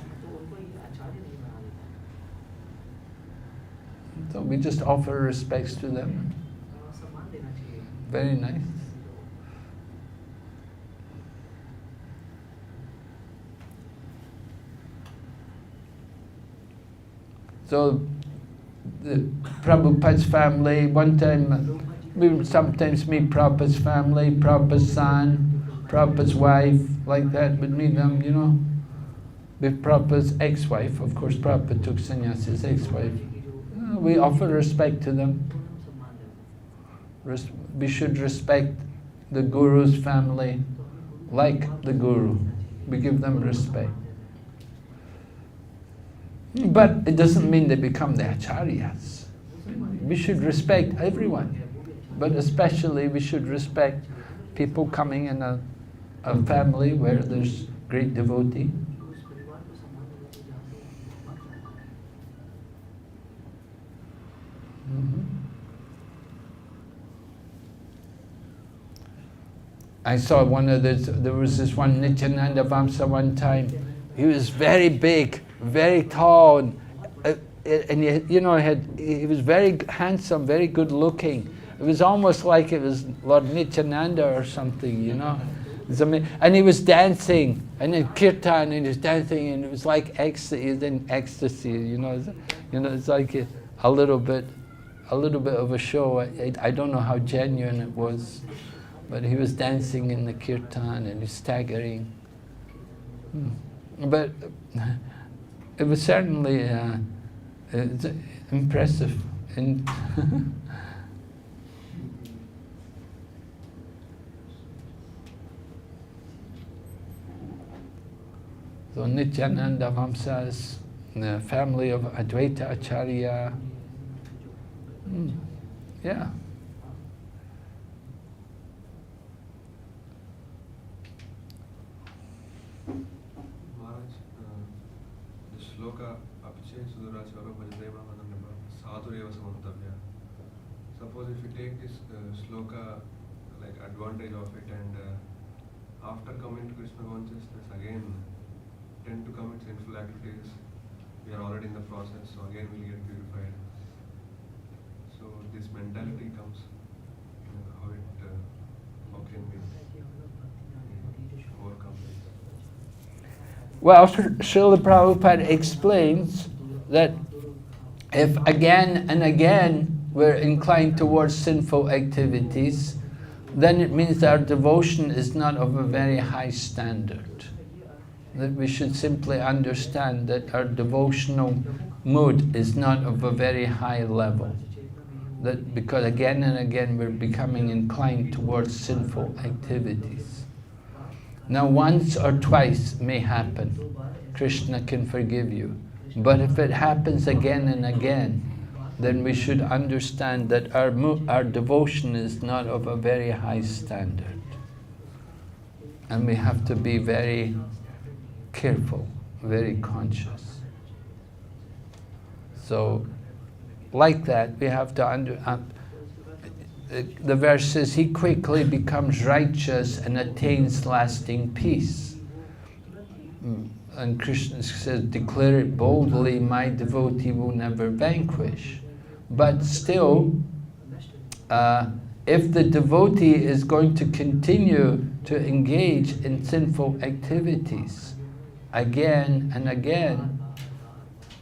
So we just offer respects to them. Very nice. So, the Prabhupada's family, one time, we sometimes meet Prabhupada's family, Prabhupada's son, Prabhupada's wife, like that, we'd meet them, you know. With Prabhupada's ex-wife, of course Prabhupada took sannyasi's ex-wife. We offer respect to them. We should respect the Guru's family like the Guru. We give them respect. But it doesn't mean they become the acharyas. We should respect everyone, but especially we should respect people coming in a family where there's great devotee. I saw there was this one Nityananda Vamsa one time. He was very big, very tall, and he was very handsome, very good looking. It was almost like it was Lord Nityananda or something, you know. And he was dancing, and in kirtan, and he was dancing, and it was like ecstasy. He was in ecstasy, you know. It's like a little bit of a show. I don't know how genuine it was, but he was dancing in the kirtan and he was staggering. But it was certainly impressive. And so Nityananda Vamsas, the family of Advaita Acharya. Yeah. Shloka Apiche Sudara Charo Bhajadeva Manandava Sadhureva Samantavya. Suppose if you take this shloka like advantage of it, and after coming to Krishna consciousness again tend to commit sinful activities, we are already in the process, so again we'll get purified. So this mentality comes, how can we overcome this? Well, Srila Prabhupada explains that if again and again we're inclined towards sinful activities, then it means our devotion is not of a very high standard. That we should simply understand that our devotional mood is not of a very high level. That because again and again we're becoming inclined towards sinful activities. Now once or twice may happen, Krishna can forgive you. But if it happens again and again, then we should understand that our devotion is not of a very high standard. And we have to be very careful, very conscious. So, like that, we have to the verse says, he quickly becomes righteous and attains lasting peace. And Krishna says, declare it boldly, my devotee will never vanquish. But still, if the devotee is going to continue to engage in sinful activities again and again,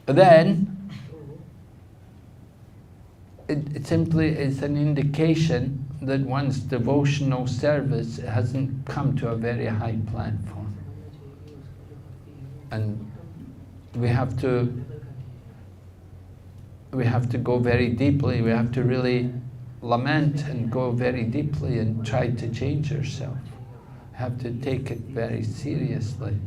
then it simply is an indication that one's devotional service hasn't come to a very high platform. And we have to go very deeply, we have to really lament and go very deeply and try to change ourselves. Have to take it very seriously.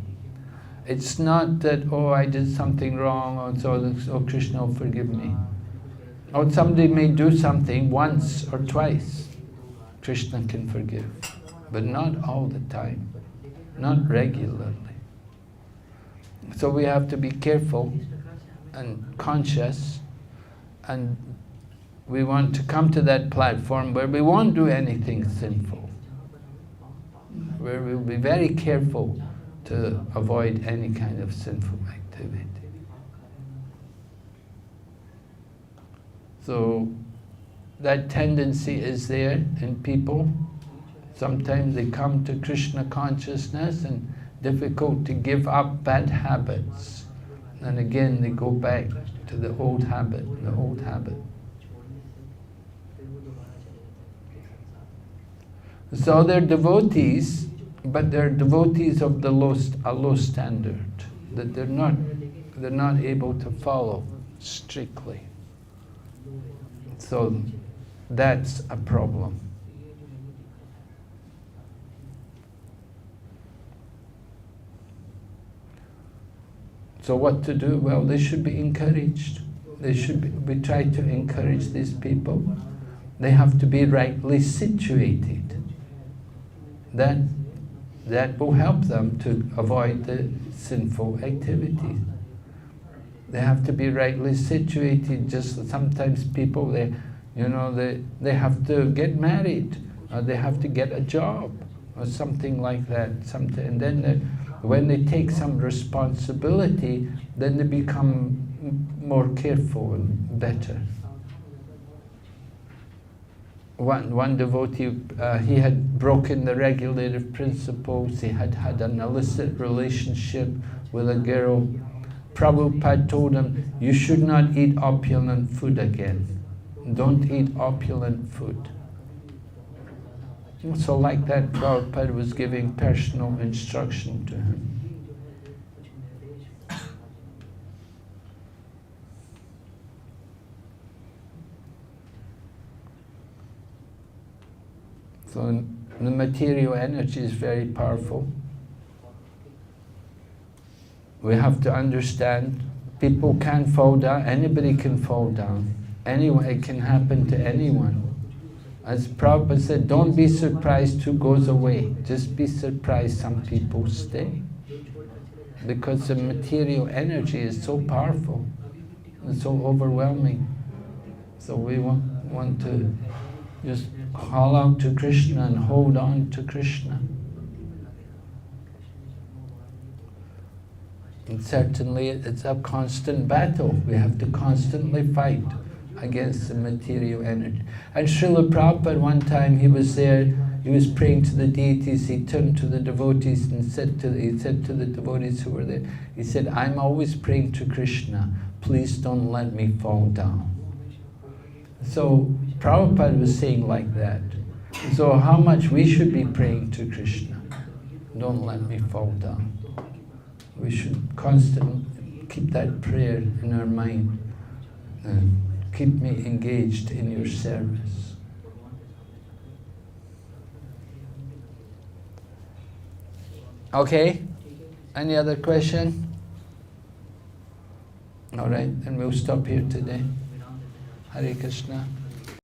It's not that, oh, I did something wrong, or so, oh, Krishna will forgive me. Or somebody may do something once or twice, Krishna can forgive, but not all the time, not regularly. So we have to be careful and conscious, and we want to come to that platform where we won't do anything sinful, where we'll be very careful to avoid any kind of sinful activity. So that tendency is there in people. Sometimes they come to Krishna consciousness and difficult to give up bad habits. And again they go back to the old habit, the old habit. So they're devotees, but they're devotees of a low standard, that they're not able to follow strictly. So that's a problem. So what to do? Well, they should be encouraged. We try to encourage these people. They have to be rightly situated. That will help them to avoid the sinful activities. They have to be rightly situated. Just sometimes people, they have to get married, or they have to get a job, or something like that. And then when they take some responsibility, then they become more careful and better. One devotee, he had broken the regulative principles, he had had an illicit relationship with a girl. Prabhupada told him, you should not eat opulent food again. Don't eat opulent food. So like that, Prabhupada was giving personal instruction to him. So the material energy is very powerful. We have to understand, people can fall down, anybody can fall down. Anyone, it can happen to anyone. As Prabhupada said, don't be surprised who goes away. Just be surprised some people stay. Because the material energy is so powerful and so overwhelming. So we want to just call out to Krishna and hold on to Krishna. And certainly it's a constant battle. We have to constantly fight against the material energy. And Srila Prabhupada, one time he was there, he was praying to the deities, he turned to the devotees and said to the devotees who were there, he said, I'm always praying to Krishna, please don't let me fall down. So Prabhupada was saying like that. So how much we should be praying to Krishna, don't let me fall down. We should constantly keep that prayer in our mind. Keep me engaged in your service. Okay? Any other question? All right, then we'll stop here today. Hare Krishna.